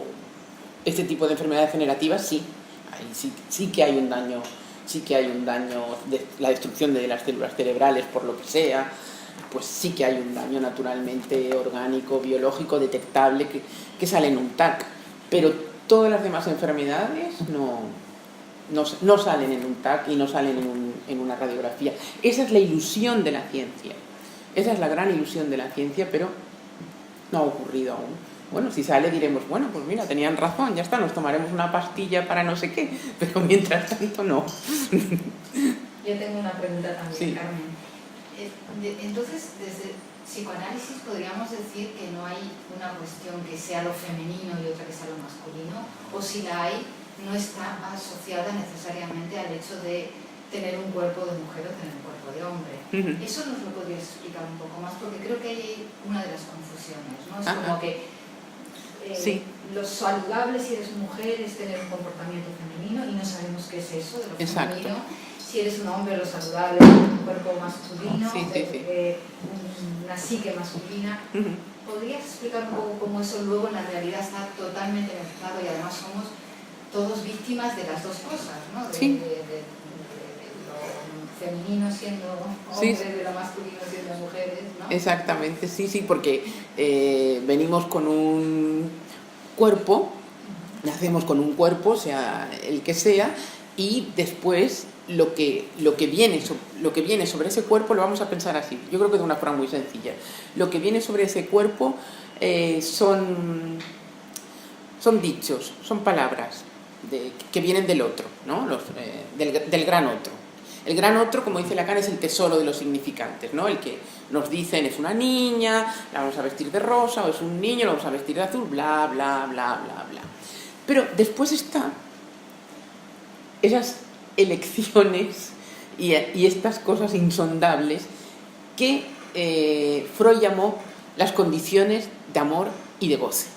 este tipo de enfermedades degenerativas, sí. Ahí sí que hay un daño, de la destrucción de las células cerebrales por lo que sea, pues sí que hay un daño naturalmente orgánico, biológico, detectable, que sale en un TAC, pero todas las demás enfermedades no salen en un TAC y no salen en una radiografía. Esa es la ilusión de la ciencia, esa es la gran ilusión de la ciencia, pero No ha ocurrido aún. Bueno, si sale diremos, bueno, pues mira, tenían razón, ya está, nos tomaremos una pastilla para no sé qué, pero mientras tanto no. Yo tengo una pregunta también, Sí. Carmen. Entonces, desde psicoanálisis podríamos decir que no hay una cuestión que sea lo femenino y otra que sea lo masculino, o si la hay, no está asociada necesariamente al hecho de tener un cuerpo de mujer o tener un cuerpo de hombre. Eso nos lo podrías explicar un poco más, porque creo que hay una de las confusiones, ¿no? Es como que sí. lo saludable si eres mujer es tener un comportamiento femenino y no sabemos qué es eso de lo Exacto. femenino. Si eres un hombre, lo saludable es un cuerpo masculino, Sí, sí, sí. una psique masculina. ¿Podrías explicar un poco cómo eso luego en la realidad está totalmente mezclado y además somos todos víctimas de las dos cosas, ¿no? Sí. De lo femenino siendo hombres, Sí. de lo masculino siendo mujeres, ¿no? Exactamente, sí, sí, porque venimos con un cuerpo, nacemos con un cuerpo, sea el que sea, y después lo que viene sobre ese cuerpo lo vamos a pensar así. Yo creo que de una forma muy sencilla. Lo que viene sobre ese cuerpo son dichos, son palabras que vienen del otro, ¿no? Del gran otro. El gran otro, como dice Lacan, es el tesoro de los significantes, ¿no? El que nos dicen es una niña, la vamos a vestir de rosa, o es un niño, lo vamos a vestir de azul, bla, bla, bla, bla, bla. Pero después está esas elecciones y estas cosas insondables que Freud llamó las condiciones de amor y de goce,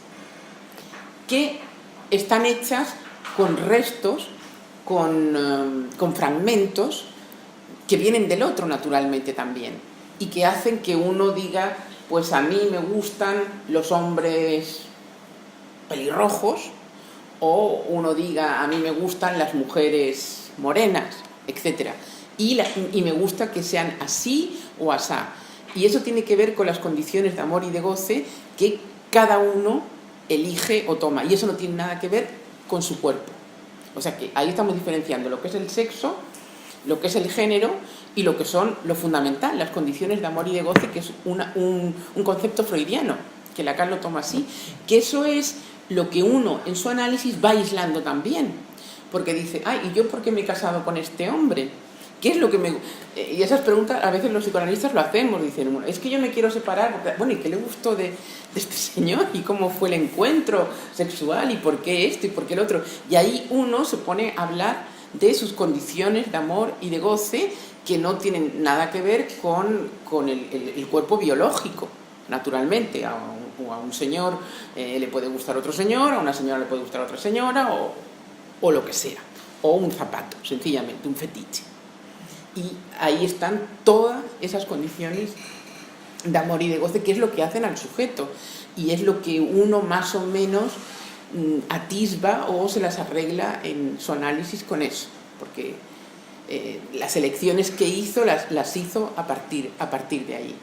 que están hechas con restos, con fragmentos que vienen del otro naturalmente también y que hacen que uno diga, pues a mí me gustan los hombres pelirrojos, o uno diga, a mí me gustan las mujeres morenas, etc. Y me gusta que sean así o asá. Y eso tiene que ver con las condiciones de amor y de goce que cada uno elige o toma. Y eso no tiene nada que ver con su cuerpo. O sea que ahí estamos diferenciando lo que es el sexo, lo que es el género y lo que son lo fundamental, las condiciones de amor y de goce, que es un concepto freudiano, que Lacan lo toma así, que eso es lo que uno en su análisis va aislando también, porque dice, ay, ¿y yo por qué me he casado con este hombre? ¿Qué es lo que me...? Y esas preguntas a veces los psicoanalistas lo hacemos, dicen, bueno, es que yo me quiero separar, porque, bueno, ¿y qué le gustó de este señor? ¿Y cómo fue el encuentro sexual? ¿Y por qué esto? ¿Y por qué el otro? Y ahí uno se pone a hablar de sus condiciones de amor y de goce que no tienen nada que ver con el cuerpo biológico, naturalmente. A un señor le puede gustar otro señor, a una señora le puede gustar otra señora, o lo que sea. O un zapato, sencillamente, un fetiche. Y ahí están todas esas condiciones de amor y de goce, que es lo que hacen al sujeto. Y es lo que uno más o menos atisba o se las arregla en su análisis con eso. Porque las elecciones que hizo, las hizo a partir de ahí.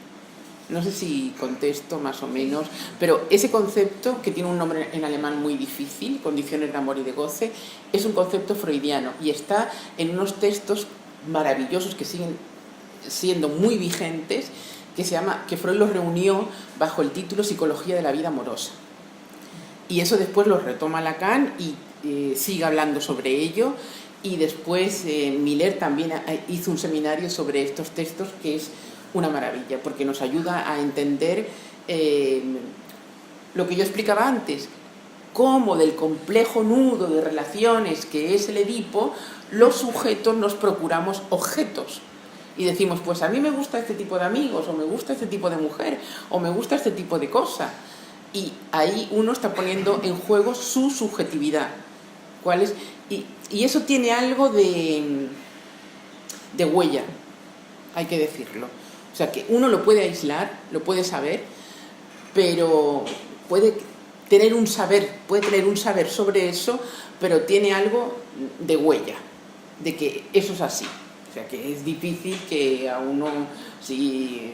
No sé si contesto más o menos, pero ese concepto, que tiene un nombre en alemán muy difícil, condiciones de amor y de goce, es un concepto freudiano y está en unos textos maravillosos que siguen siendo muy vigentes, que Freud los reunió bajo el título Psicología de la vida amorosa. Y eso después lo retoma Lacan y sigue hablando sobre ello, y después Miller también hizo un seminario sobre estos textos que es una maravilla, porque nos ayuda a entender lo que yo explicaba antes, cómo del complejo nudo de relaciones que es el Edipo, los sujetos nos procuramos objetos. Y decimos, pues a mí me gusta este tipo de amigos, o me gusta este tipo de mujer, o me gusta este tipo de cosa. Y ahí uno está poniendo en juego su subjetividad. ¿Cuál es? Y eso tiene algo de huella, hay que decirlo. O sea, que uno lo puede aislar, lo puede saber, pero puede tener un saber sobre eso, pero tiene algo de huella, de que eso es así. O sea, que es difícil que a uno, si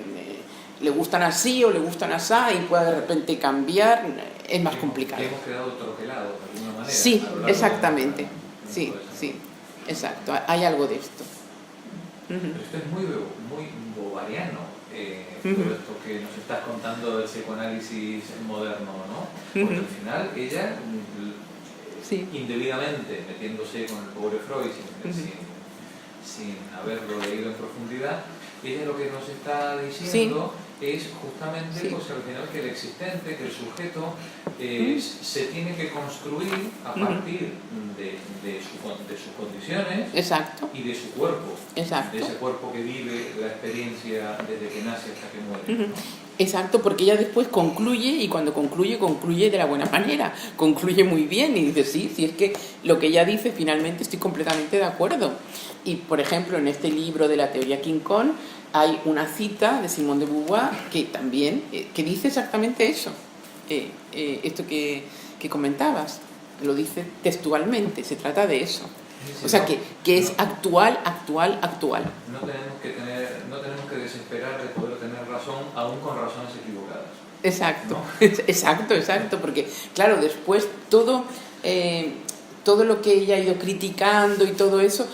le gustan así o le gustan así y pueda de repente cambiar, es más complicado. Hemos quedado troquelados de alguna manera. Sí, exactamente. Sí, sí, exacto. Hay algo de esto. Pero esto es muy bobariano. todo esto que nos estás contando del psicoanálisis moderno, ¿no? Porque al final ella, indebidamente metiéndose con el pobre Freud sin haberlo leído en profundidad, ella lo que nos está diciendo es justamente pues, al final que el existente, que el sujeto se tiene que construir a partir de sus condiciones y de su cuerpo, de ese cuerpo que vive la experiencia desde que nace hasta que muere, ¿no? Exacto, porque ella después concluye, y cuando concluye de la buena manera, concluye muy bien y dice, sí, es que lo que ella dice finalmente estoy completamente de acuerdo. Y por ejemplo en este libro de la teoría King Kong hay una cita de Simone de Beauvoir que también que dice exactamente eso, esto que comentabas, lo dice textualmente, se trata de eso. O sea, que es actual. No tenemos que desesperar de poder tener razón, aún con razones equivocadas. Exacto, ¿no? exacto, porque claro, después todo lo que ella ha ido criticando y todo eso,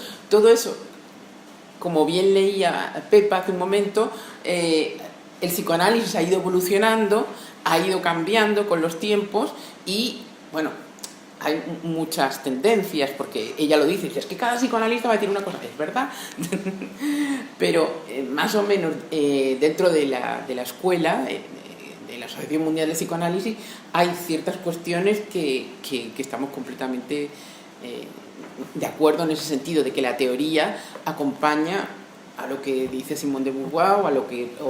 como bien leía Pepa hace un momento, el psicoanálisis ha ido evolucionando, ha ido cambiando con los tiempos y, bueno, hay muchas tendencias, porque ella lo dice, es que cada psicoanalista va a decir una cosa, es verdad, pero más o menos dentro de la escuela, de la Asociación Mundial de Psicoanálisis, hay ciertas cuestiones que estamos completamente de acuerdo en ese sentido, de que la teoría acompaña a lo que dice Simone de Beauvoir o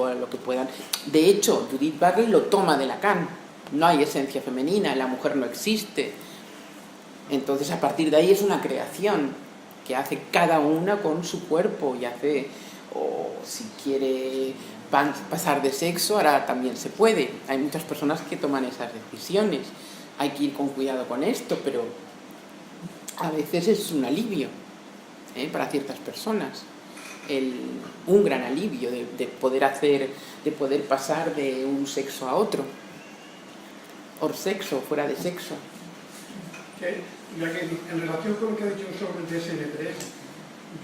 a lo que puedan. De hecho, Judith Butler lo toma de Lacan, no hay esencia femenina, la mujer no existe. Entonces, a partir de ahí es una creación que hace cada una con su cuerpo y hace, o si quiere pasar de sexo, ahora también se puede. Hay muchas personas que toman esas decisiones. Hay que ir con cuidado con esto, pero a veces es un alivio para ciertas personas. Un gran alivio de poder pasar de un sexo a otro. O sexo, fuera de sexo. Ya que en relación con lo que ha dicho sobre el DSM-3,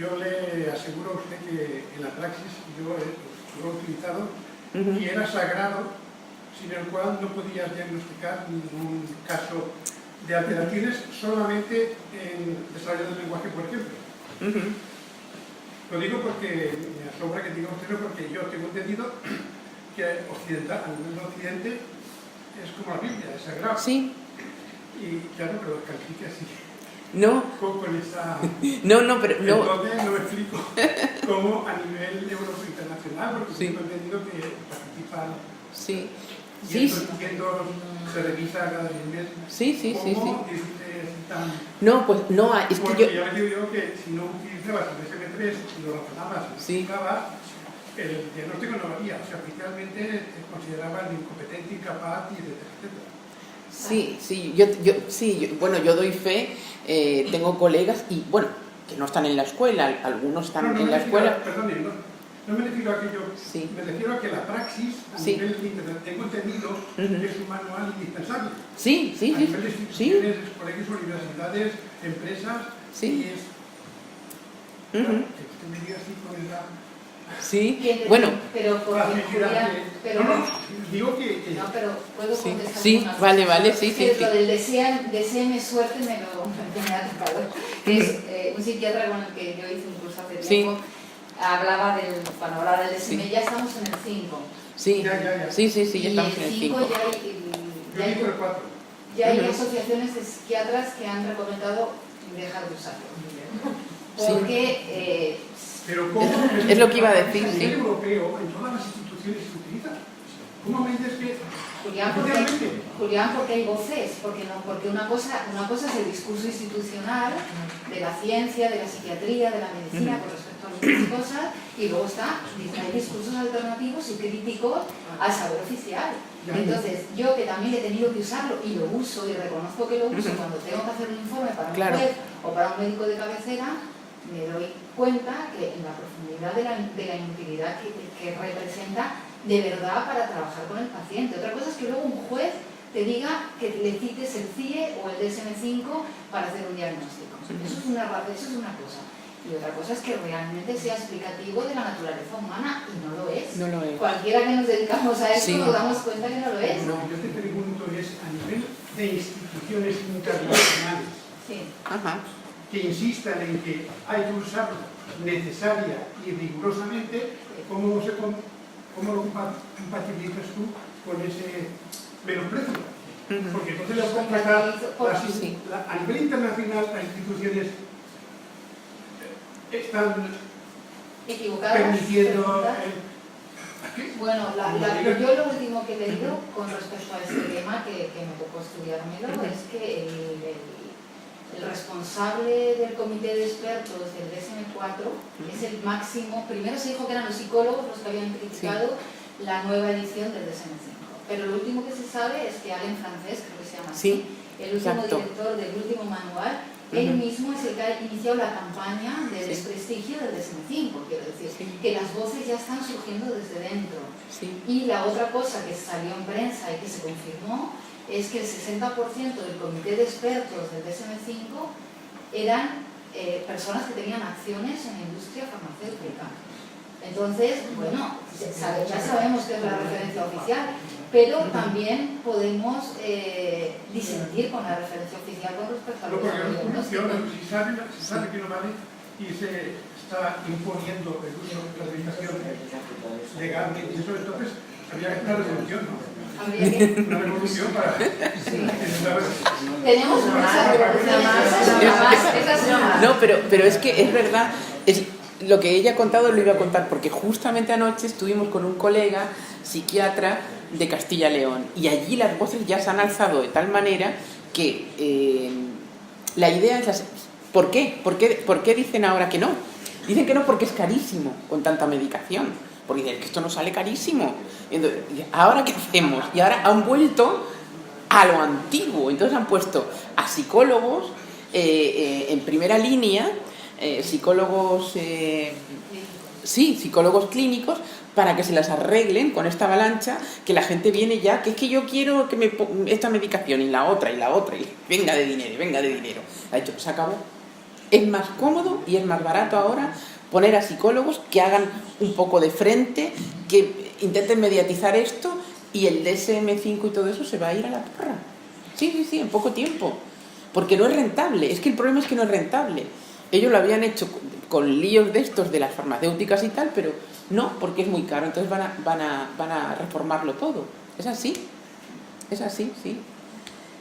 yo le aseguro a usted que en la praxis yo lo he utilizado y era sagrado, sin el cual no podías diagnosticar ningún caso de alteraciones solamente en desarrollo del lenguaje, por ejemplo. Lo digo porque me asombra que diga usted, porque yo tengo entendido que a nivel de Occidente es como la Biblia, es sagrado. Sí. Y claro, pero lo califique así. No. Con esa... No, pero no. Entonces no me explico cómo a nivel europeo internacional, porque tengo entendido que participan. Sí. Cientos se revisa cada 10 meses. Sí. ¿Cómo No, pues no, es que porque ya le digo que si no utilizabas el DSM-3 y lo razonabas y utilizabas, el diagnóstico no valía. O sea, oficialmente te consideraban incompetente, incapaz, y etcétera. Sí, yo doy fe, tengo colegas y bueno, que no están en la escuela, algunos están en la escuela. No me refiero a aquello, me refiero a que la praxis, a nivel de internet, tengo entendido que es un manual indispensable. A nivel de instituciones, colegios, universidades, empresas, y es... Bueno, que usted me diga así con esa... Sí, bueno. Pero porque Julián... digo que... No, pero puedo contestar. Sí, vale, sí. Lo del DSM suerte me ha tocado. Que es un psiquiatra con el que yo hice un curso hace tiempo. Cuando hablaba del DSM, ya estamos en el 5. Sí, ya estamos en el 5. Ya hay asociaciones de psiquiatras que han recomendado dejar de usarlo. Porque... Pero ¿cómo? Es lo que iba a decir. A nivel europeo, en todas las instituciones se utiliza. ¿Cómo me dices que...? Julián, porque hay voces, porque una cosa es el discurso institucional de la ciencia, de la psiquiatría, de la medicina con respecto a muchas cosas, y luego hay discursos alternativos y críticos al saber oficial. Entonces, yo que también he tenido que usarlo, y lo uso, y reconozco que lo uso cuando tengo que hacer un informe para un juez o para un médico de cabecera, me doy cuenta que en la profundidad de la inutilidad que representa de verdad para trabajar con el paciente. Otra cosa es que luego un juez te diga que le cites el CIE o el DSM-5 para hacer un diagnóstico. Eso es una cosa. y otra cosa es que realmente sea explicativo de la naturaleza humana, y no lo es. No lo es. Cualquiera que nos dedicamos a esto Sí. nos damos cuenta que no lo es. No, yo te pregunto es a nivel de instituciones internacionales Sí. Ajá. que insistan en que hay que usarlo necesaria y rigurosamente, ¿cómo lo compatibilizas tú con ese menosprecio? Porque entonces las completar Sí. a nivel internacional las instituciones están Equivocadas. permitiendo Bueno, yo lo último que he leído con respecto a este tema, que me tocó estudiármelo, es que el responsable del comité de expertos del DSM-4 es el máximo. Primero se dijo que eran los psicólogos los que habían criticado la nueva edición del DSM-5, pero lo último que se sabe es que Alain Francés, creo que se llama así, el último director del último manual, él mismo es el que ha iniciado la campaña de desprestigio del DSM-5, quiero decir, que las voces ya están surgiendo desde dentro. Y la otra cosa que salió en prensa y que se confirmó es que el 60% del comité de expertos del DSM-5 eran personas que tenían acciones en la industria farmacéutica. Entonces, bueno, ya sabemos que es la referencia oficial, pero también podemos disentir con la referencia oficial con respecto a lo que si sabe que no vale y se está imponiendo el uso de la medicación legalmente, y eso entonces habría que estar revolución, ¿no? Habría que... Una revolución para... Tenemos muchas revoluciones. No, pero es que es verdad, lo que ella ha contado lo iba a contar, porque justamente anoche estuvimos con un colega psiquiatra de Castilla y León, y allí las voces ya se han alzado de tal manera que la idea es ¿por qué? ¿Por qué dicen ahora que no? Dicen que no porque es carísimo con tanta medicación, porque dicen que esto nos sale carísimo. Entonces, ¿ahora qué hacemos? Y ahora han vuelto a lo antiguo, entonces han puesto a psicólogos en primera línea, psicólogos clínicos, para que se las arreglen con esta avalancha, que la gente viene ya, que es que yo quiero que me esta medicación y la otra, y venga de dinero. Ha dicho, se acabó. Es más cómodo y es más barato ahora poner a psicólogos que hagan un poco de frente, que intenten mediatizar esto, y el DSM-5 y todo eso se va a ir a la porra. Sí, en poco tiempo. Porque no es rentable. Es que el problema es que no es rentable. Ellos lo habían hecho con líos de estos de las farmacéuticas y tal, pero no, porque es muy caro. Entonces van a reformarlo todo. Es así, sí.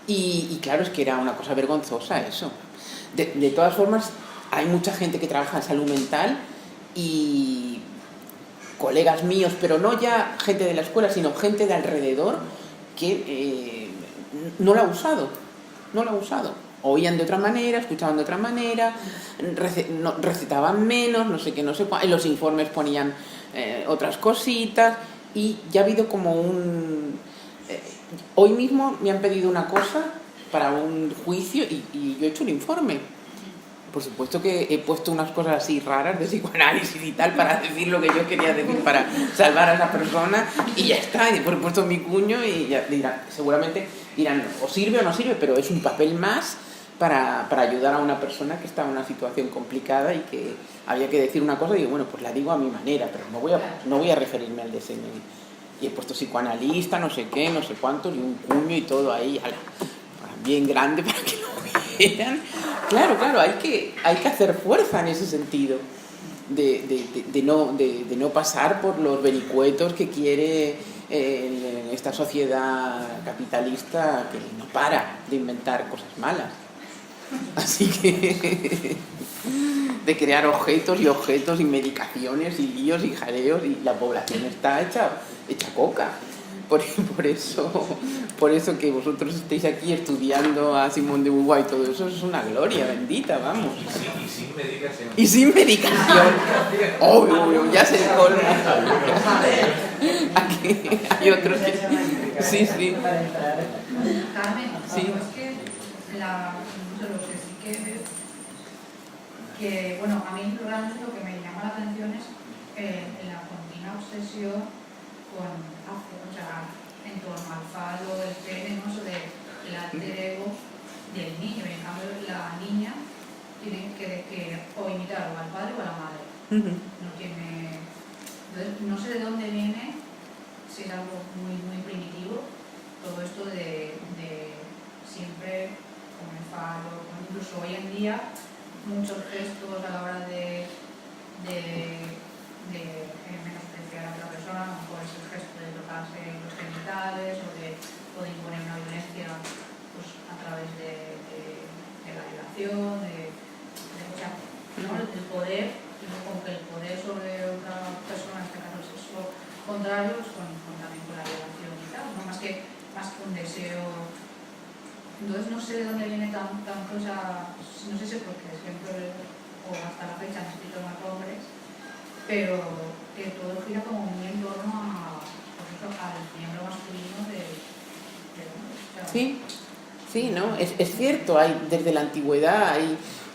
Y claro, es que era una cosa vergonzosa eso. De todas formas, hay mucha gente que trabaja en salud mental y colegas míos, pero no ya gente de la escuela, sino gente de alrededor que no lo ha usado. Oían de otra manera, escuchaban de otra manera, recetaban menos, no sé qué, no sé cuál, en los informes ponían otras cositas, y ya ha habido como hoy mismo me han pedido una cosa para un juicio y yo he hecho un informe. Por supuesto que he puesto unas cosas así raras de psicoanálisis y tal para decir lo que yo quería decir para salvar a esa persona, y ya está, y por supuesto mi cuño, y ya seguramente dirán o sirve o no sirve, pero es un papel más para ayudar a una persona que está en una situación complicada y que había que decir una cosa, y digo, bueno, pues la digo a mi manera, pero no voy a referirme al DSM. Y he puesto psicoanalista, no sé qué, no sé cuántos, y un cuño y todo ahí, bien grande para que lo vieran. Claro, hay que hacer fuerza en ese sentido, de no pasar por los vericuetos que quiere esta sociedad capitalista, que no para de inventar cosas malas. Así que de crear objetos y medicaciones y líos y jareos, y la población está hecha coca. Por eso que vosotros estéis aquí estudiando a Simone de Beauvoir y todo eso es una gloria bendita, vamos. Y sin medicación. Obvio, ya se el colmo. Aquí hay otros que... Sí. Carmen, sí. Es que lo que sí que bueno, a mí realmente lo que me llama la atención es la continua obsesión o sea, en torno al falo, el pene, ¿no? Eso del alter ego del niño. Y en cambio la niña tiene que o imitar o al padre o a la madre. No tiene... Entonces, no sé de dónde viene, si es algo muy, muy primitivo, todo esto de siempre con el falo, incluso hoy en día, muchos gestos a la hora de menospreciar a otra persona, a lo mejor es el gesto de tocarse los genitales o de imponer una violencia pues, a través de la violación, o sea, ¿no? El poder, como que el poder sobre otra persona, en este caso el sexo contrario, pues, también con la violación y tal, ¿no? más que un deseo. Entonces no sé de dónde viene tanto esa, no sé si es porque siempre o hasta la fecha han escrito más hombres, pero que todo gira como muy en torno al miembro masculino del hombre. O sea, Sí, ¿no? Es cierto, hay, desde la antigüedad,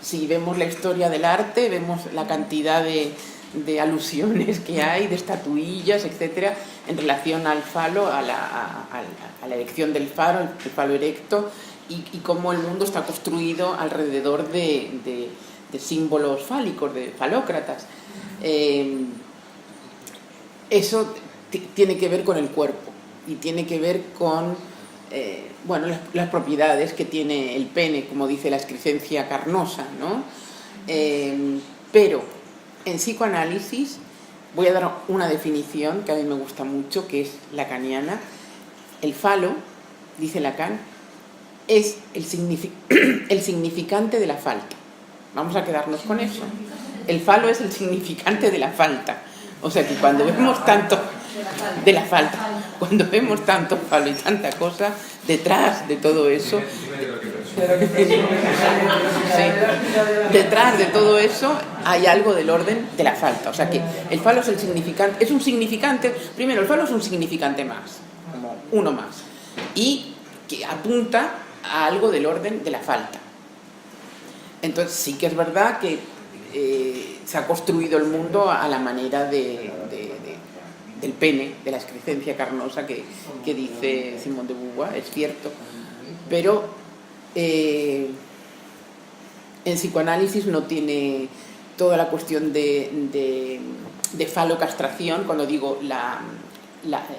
si vemos la historia del arte, vemos la cantidad de alusiones que hay, de estatuillas, etcétera, en relación al falo, a la erección del falo, el falo erecto, y cómo el mundo está construido alrededor de símbolos fálicos, de falócratas. Eso tiene que ver con el cuerpo y tiene que ver con las propiedades que tiene el pene, como dice la excrescencia carnosa, ¿no? Pero en psicoanálisis voy a dar una definición que a mí me gusta mucho, que es lacaniana. El falo, dice Lacan, es el significante de la falta. Vamos a quedarnos con eso. El falo es el significante de la falta. O sea que cuando vemos tanto de la falta, cuando vemos tanto falo y tanta cosa, detrás de todo eso, detrás de todo eso hay algo del orden de la falta. O sea que el falo es el significante, es un significante. Primero, el falo es un significante más, como uno más, y que apunta a algo del orden de la falta. Entonces sí que es verdad que se ha construido el mundo a la manera del pene, de la excrescencia carnosa que dice Simone de Beauvoir, es cierto, pero en psicoanálisis no tiene toda la cuestión de falocastración. Cuando digo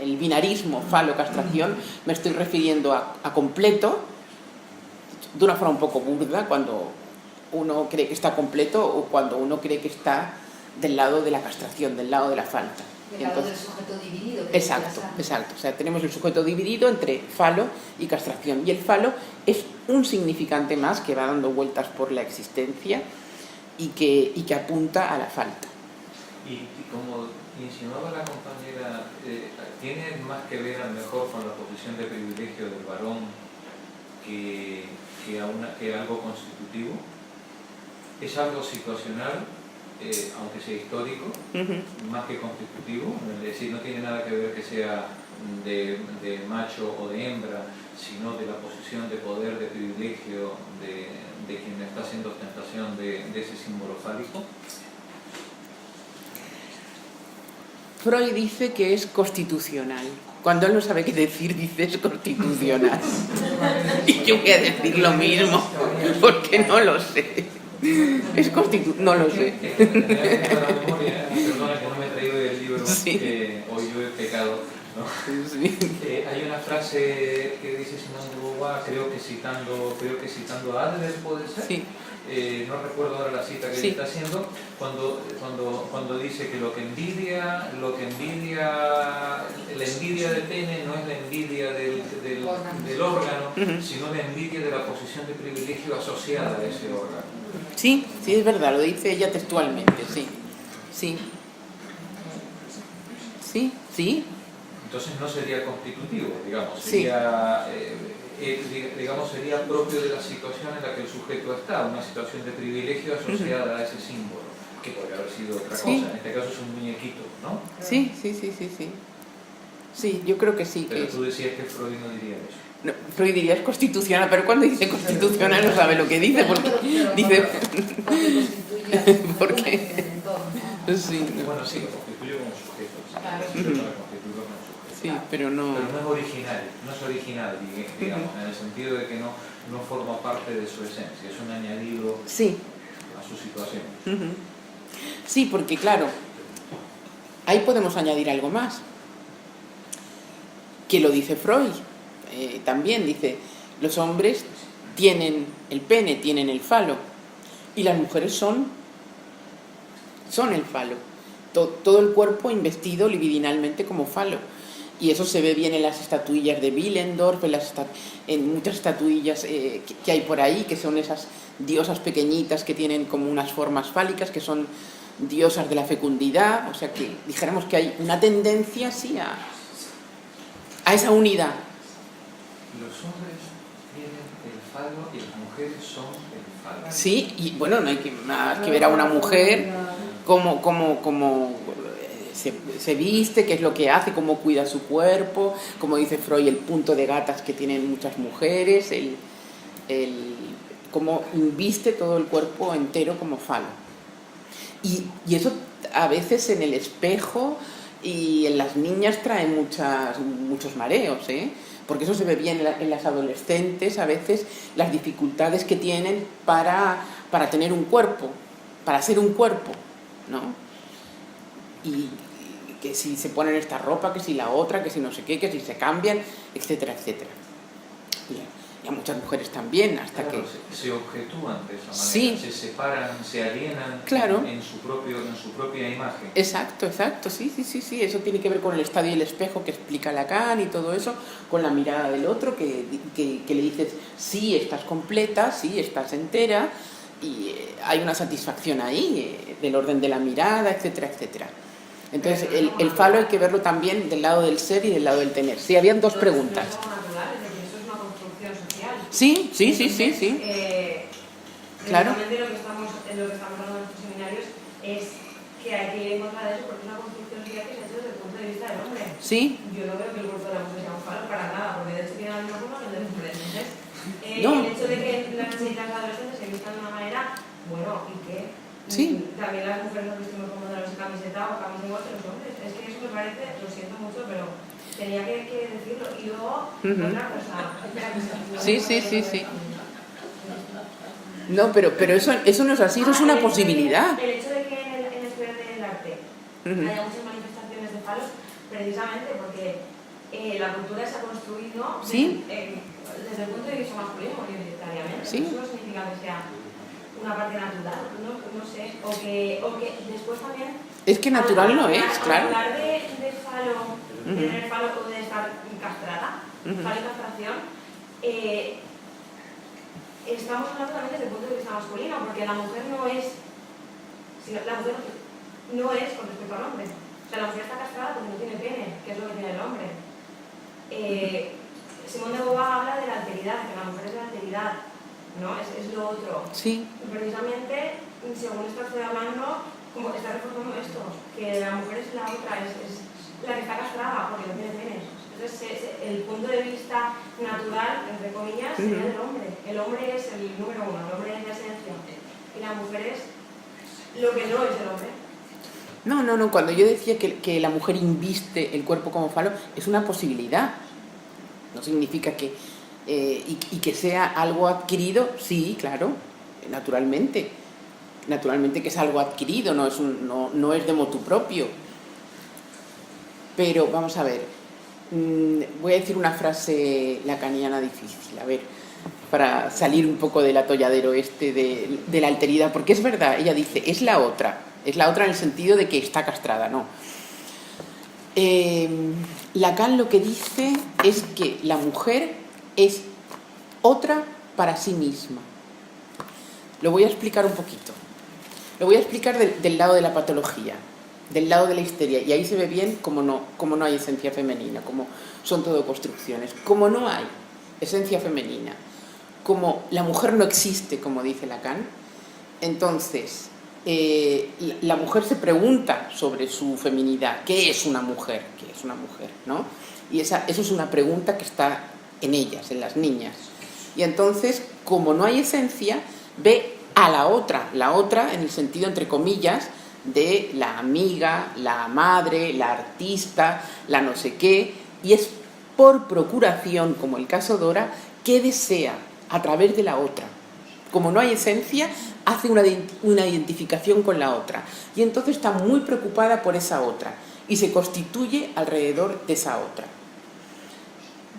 el binarismo falo-castración, me estoy refiriendo a completo, de una forma un poco burda, cuando uno cree que está completo o cuando uno cree que está del lado de la castración, del lado de la falta. Del lado del sujeto dividido. Exacto. O sea, tenemos el sujeto dividido entre falo y castración. Y el falo es un significante más que va dando vueltas por la existencia y que apunta a la falta. Y como insinuaba la compañera, ¿tiene más que ver a lo mejor con la posición de privilegio del varón que algo constitutivo? ¿Es algo situacional, aunque sea histórico, más que constitutivo? Es decir, no tiene nada que ver que sea de macho o de hembra, sino de la posición de poder, de privilegio de quien está haciendo ostentación de ese símbolo fálico. Freud dice que es constitucional. Cuando él no sabe qué decir, dice es constitucional. Y yo voy a decir lo mismo, porque no lo sé. Es no lo sé. Perdona que no me he traído el libro, sí. Hoy yo he pecado, ¿no? Sí. Hay una frase que dice Simone de Beauvoir, creo que citando a Adler, ¿puede ser? Sí. No recuerdo ahora la cita que sí. está haciendo, cuando dice que la envidia del pene no es la envidia del órgano, sino la envidia de la posición de privilegio asociada a ese órgano. Sí, es verdad, lo dice ella textualmente, sí. Entonces no sería constitutivo, digamos, sería... sería propio de la situación en la que el sujeto está, una situación de privilegio asociada a ese símbolo, que podría haber sido otra cosa, en este caso es un muñequito, ¿no? Sí. Sí, yo creo que sí. Pero tú decías que Freud no diría eso. No, Freud diría es constitucional, pero cuando dice constitucional no sabe lo que dice, porque dice... Porque... Sí. Bueno, sí, lo constituye como sujeto. Sí, pero no es original, digamos, en el sentido de que no forma parte de su esencia, es un añadido. Sí, su situación. Sí, porque claro, ahí podemos añadir algo más, que lo dice Freud, también dice, los hombres tienen el pene, tienen el falo, y las mujeres son el falo, todo el cuerpo investido libidinalmente como falo. Y eso se ve bien en las estatuillas de Willendorf, en muchas estatuillas que hay por ahí, que son esas diosas pequeñitas que tienen como unas formas fálicas, que son diosas de la fecundidad. O sea que dijéramos que hay una tendencia así a esa unidad. Los hombres tienen el falo y las mujeres son el falo. Sí, y bueno, no hay más que ver a una mujer como se viste, qué es lo que hace, cómo cuida su cuerpo, como dice Freud, el punto de gatas que tienen muchas mujeres, cómo inviste todo el cuerpo entero como falo. Y eso a veces en el espejo y en las niñas trae muchos mareos, porque eso se ve bien en las adolescentes, a veces las dificultades que tienen para tener un cuerpo, para ser un cuerpo, ¿no? Y que si se ponen esta ropa, que si la otra, que si no sé qué, que si se cambian, etcétera, etcétera. Y a muchas mujeres también, hasta claro, que se objetúan de esa manera, sí, se separan, se alienan, claro, en su propia imagen. Exacto, sí, eso tiene que ver con el estadio y el espejo que explica Lacan y todo eso, con la mirada del otro que le dices, sí, estás completa, sí, estás entera, y hay una satisfacción ahí, del orden de la mirada, etcétera, etcétera. Entonces, el falo hay que verlo también del lado del ser y del lado del tener. Sí, habían dos preguntas. No es algo natural, es decir, eso es una construcción social. Sí. Claro. Precisamente lo que estamos hablando en estos seminarios es que hay que ir en contra de eso porque es una construcción social que se ha hecho desde el punto de vista del hombre. Sí. Yo no creo que el cuerpo de la mujer sea un falo para nada, porque de hecho tiene la misma forma que el del hombre. Entonces, No. el hecho de que las chicas adolescentes se vistan de una manera, bueno, ¿y qué? Sí. También las mujeres nos vestimos con modelos de camiseta o camisa igual que los hombres. Es que eso me parece, lo siento mucho, pero tenía que decirlo. Y luego, otra cosa. Sí. No, pero eso no es así, eso es una posibilidad. El hecho de que en el estudio del arte haya muchas manifestaciones de falos, precisamente porque la cultura se ha construido desde el punto de vista masculino, mayoritariamente. Sí. Eso no significa que sea una parte natural, no sé, o que después también... Es que natural no es, claro. Hablar de falo, de tener falo o de estar castrada, falo y castración, estamos hablando también desde el punto de vista masculino, porque la mujer no es con respecto al hombre. O sea, la mujer está castrada porque no tiene pene, que es lo que tiene el hombre. Simone de Beauvoir habla de la alteridad, que la mujer es la alteridad, ¿no? Es lo otro. Sí. Y precisamente, según estoy hablando, como está reforzando esto, que la mujer es la otra, es la que está castrada porque no tiene pene. Entonces, el punto de vista natural, entre comillas, sería del hombre. El hombre es el número uno, el hombre es la esencia. Y la mujer es lo que no es el hombre. No, cuando yo decía que la mujer inviste el cuerpo como falo, es una posibilidad. No significa que... y que sea algo adquirido, sí, claro, naturalmente que es algo adquirido, no es de motu propio. Pero vamos a ver, voy a decir una frase lacaniana difícil, a ver, para salir un poco del atolladero de la alteridad, porque es verdad, ella dice, es la otra en el sentido de que está castrada, no. Lacan lo que dice es que la mujer es otra para sí misma. Lo voy a explicar un poquito. Lo voy a explicar del lado de la patología, del lado de la histeria, y ahí se ve bien cómo no hay esencia femenina, como son todo construcciones, como no hay esencia femenina, como la mujer no existe, como dice Lacan. Entonces, la mujer se pregunta sobre su feminidad, ¿qué es una mujer? ¿Qué es una mujer? ¿No? Y eso es una pregunta que está en ellas, en las niñas. Y entonces, como no hay esencia, ve a la otra en el sentido, entre comillas, de la amiga, la madre, la artista, la no sé qué, y es por procuración, como el caso Dora, que desea a través de la otra, como no hay esencia, hace una identificación con la otra. Y entonces está muy preocupada por esa otra y se constituye alrededor de esa otra.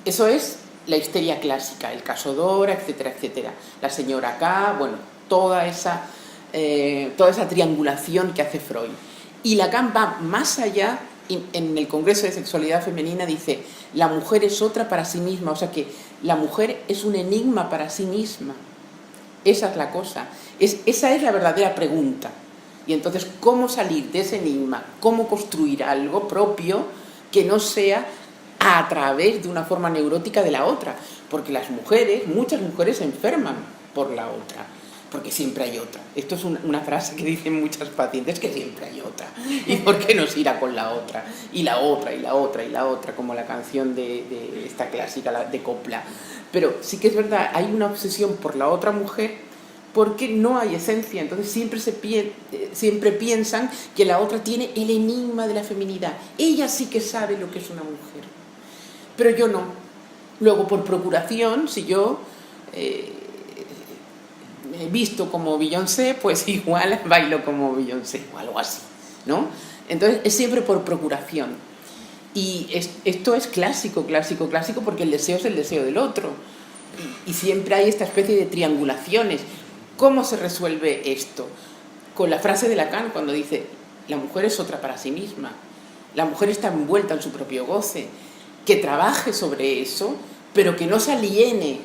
Eso es la histeria clásica, el caso Dora, etcétera, etcétera. La señora K, bueno, toda esa triangulación que hace Freud. Y Lacan va más allá. En el Congreso de Sexualidad Femenina dice: la mujer es otra para sí misma, o sea que la mujer es un enigma para sí misma. Esa es la cosa, esa es la verdadera pregunta. Y entonces, ¿cómo salir de ese enigma? ¿Cómo construir algo propio que no sea a través de una forma neurótica de la otra? Porque las mujeres, muchas mujeres se enferman por la otra, porque siempre hay otra. Esto es una frase que dicen muchas pacientes, que siempre hay otra. ¿Y por qué no se irá con la otra? Y la otra, y la otra, y la otra, como la canción de esta clásica de Copla. Pero sí que es verdad, hay una obsesión por la otra mujer porque no hay esencia. Entonces siempre piensan que la otra tiene el enigma de la feminidad. Ella sí que sabe lo que es una mujer, pero yo no. Luego, por procuración, si yo visto como Beyoncé, pues igual bailo como Beyoncé o algo así, ¿no? Entonces es siempre por procuración. Y esto es clásico, porque el deseo es el deseo del otro. Y siempre hay esta especie de triangulaciones. ¿Cómo se resuelve esto? Con la frase de Lacan, cuando dice: la mujer es otra para sí misma, la mujer está envuelta en su propio goce, que trabaje sobre eso, pero que no se aliene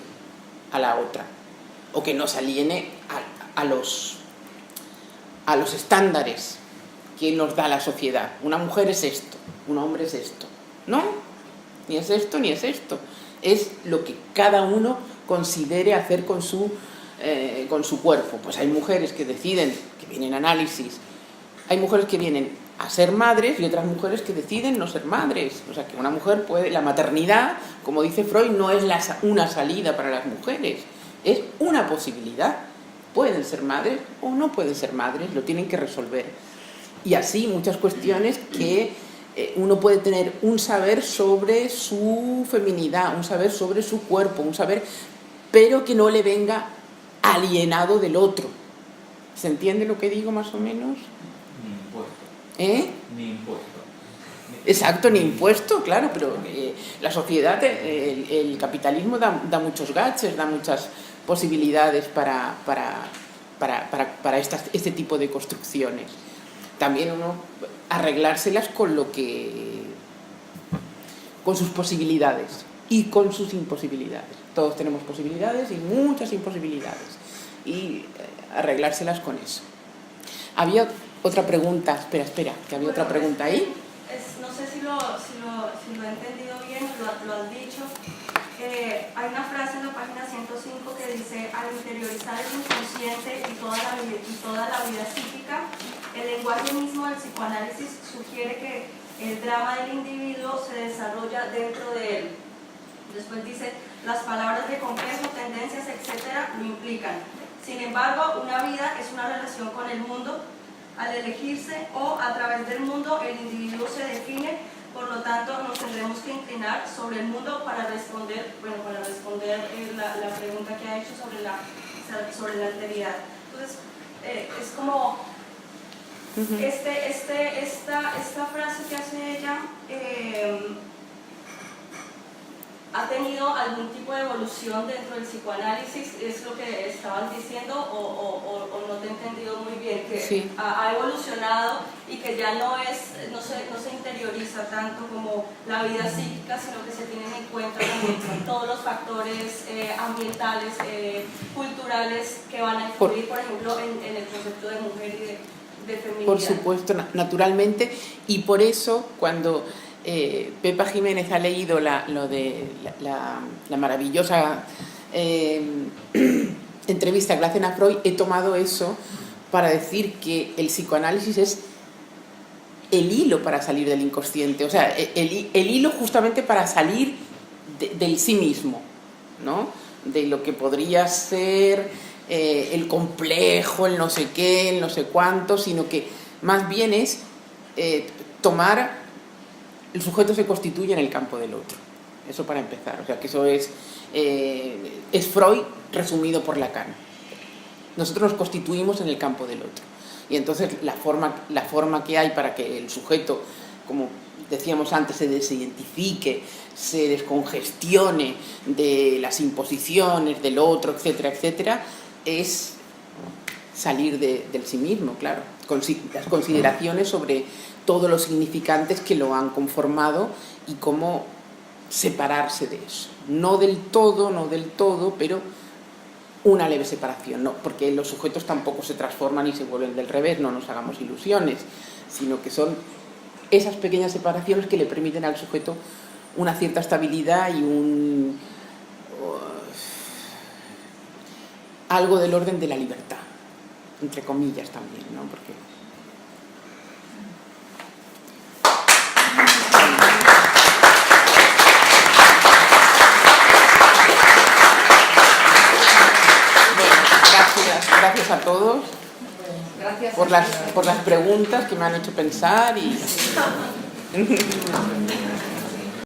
a la otra, o que no se aliene a los estándares que nos da la sociedad. Una mujer es esto, un hombre es esto. No, ni es esto ni es esto. Es lo que cada uno considere hacer con su cuerpo. Pues hay mujeres que deciden, que vienen a análisis, hay mujeres que vienen a ser madres y otras mujeres que deciden no ser madres. O sea, que una mujer puede... La maternidad, como dice Freud, no es una salida para las mujeres, es una posibilidad. Pueden ser madres o no pueden ser madres, lo tienen que resolver. Y así muchas cuestiones que uno puede tener un saber sobre su feminidad, un saber sobre su cuerpo, un saber, pero que no le venga alienado del otro. ¿Se entiende lo que digo más o menos? Ni impuesto. Ni impuesto. Exacto, ni impuesto, claro, pero la sociedad, el capitalismo da muchos gaches, da muchas posibilidades para este tipo de construcciones. También uno arreglárselas con sus posibilidades y con sus imposibilidades. Todos tenemos posibilidades y muchas imposibilidades, y arreglárselas con eso. Había otra pregunta, espera, que había otra pregunta ahí. No sé si lo he entendido bien, lo has dicho. Hay una frase en la página 105 que dice: al interiorizar el inconsciente y toda la vida psíquica, el lenguaje mismo del psicoanálisis sugiere que el drama del individuo se desarrolla dentro de él. Después dice: las palabras de complejo, tendencias, etcétera, lo implican. Sin embargo, una vida es una relación con el mundo. Al elegirse o a través del mundo, el individuo se define. Por lo tanto, nos tendremos que inclinar sobre el mundo para responder la pregunta que ha hecho sobre la alteridad. Entonces, es como esta frase que hace ella ha tenido algún tipo de evolución dentro del psicoanálisis. ¿Es lo que estabas diciendo o no te he entendido muy bien? Que sí, ha evolucionado y que ya no se interioriza tanto como la vida psíquica, sino que se tienen en cuenta también todos los factores ambientales, culturales, que van a influir, por ejemplo, en el concepto de mujer y de feminidad. Por supuesto, naturalmente, y por eso cuando Pepa Jiménez ha leído la maravillosa entrevista que le hacen a Freud, he tomado eso para decir que el psicoanálisis es el hilo para salir del inconsciente, o sea, el hilo justamente para salir del sí mismo, ¿no? De lo que podría ser el complejo, el no sé qué, el no sé cuánto, sino que más bien es tomar... El sujeto se constituye en el campo del otro. Eso para empezar. O sea, que eso es Freud resumido por Lacan. Nosotros nos constituimos en el campo del otro. Y entonces la forma que hay para que el sujeto, como decíamos antes, se desidentifique, se descongestione de las imposiciones del otro, etcétera, etcétera, es salir del sí mismo, claro. Las consideraciones sobre todos los significantes que lo han conformado y cómo separarse de eso. No del todo, pero una leve separación, ¿no? Porque los sujetos tampoco se transforman y se vuelven del revés, no nos hagamos ilusiones, sino que son esas pequeñas separaciones que le permiten al sujeto una cierta estabilidad y algo del orden de la libertad, entre comillas también, ¿no? Porque gracias a todos. Gracias por las preguntas que me han hecho pensar y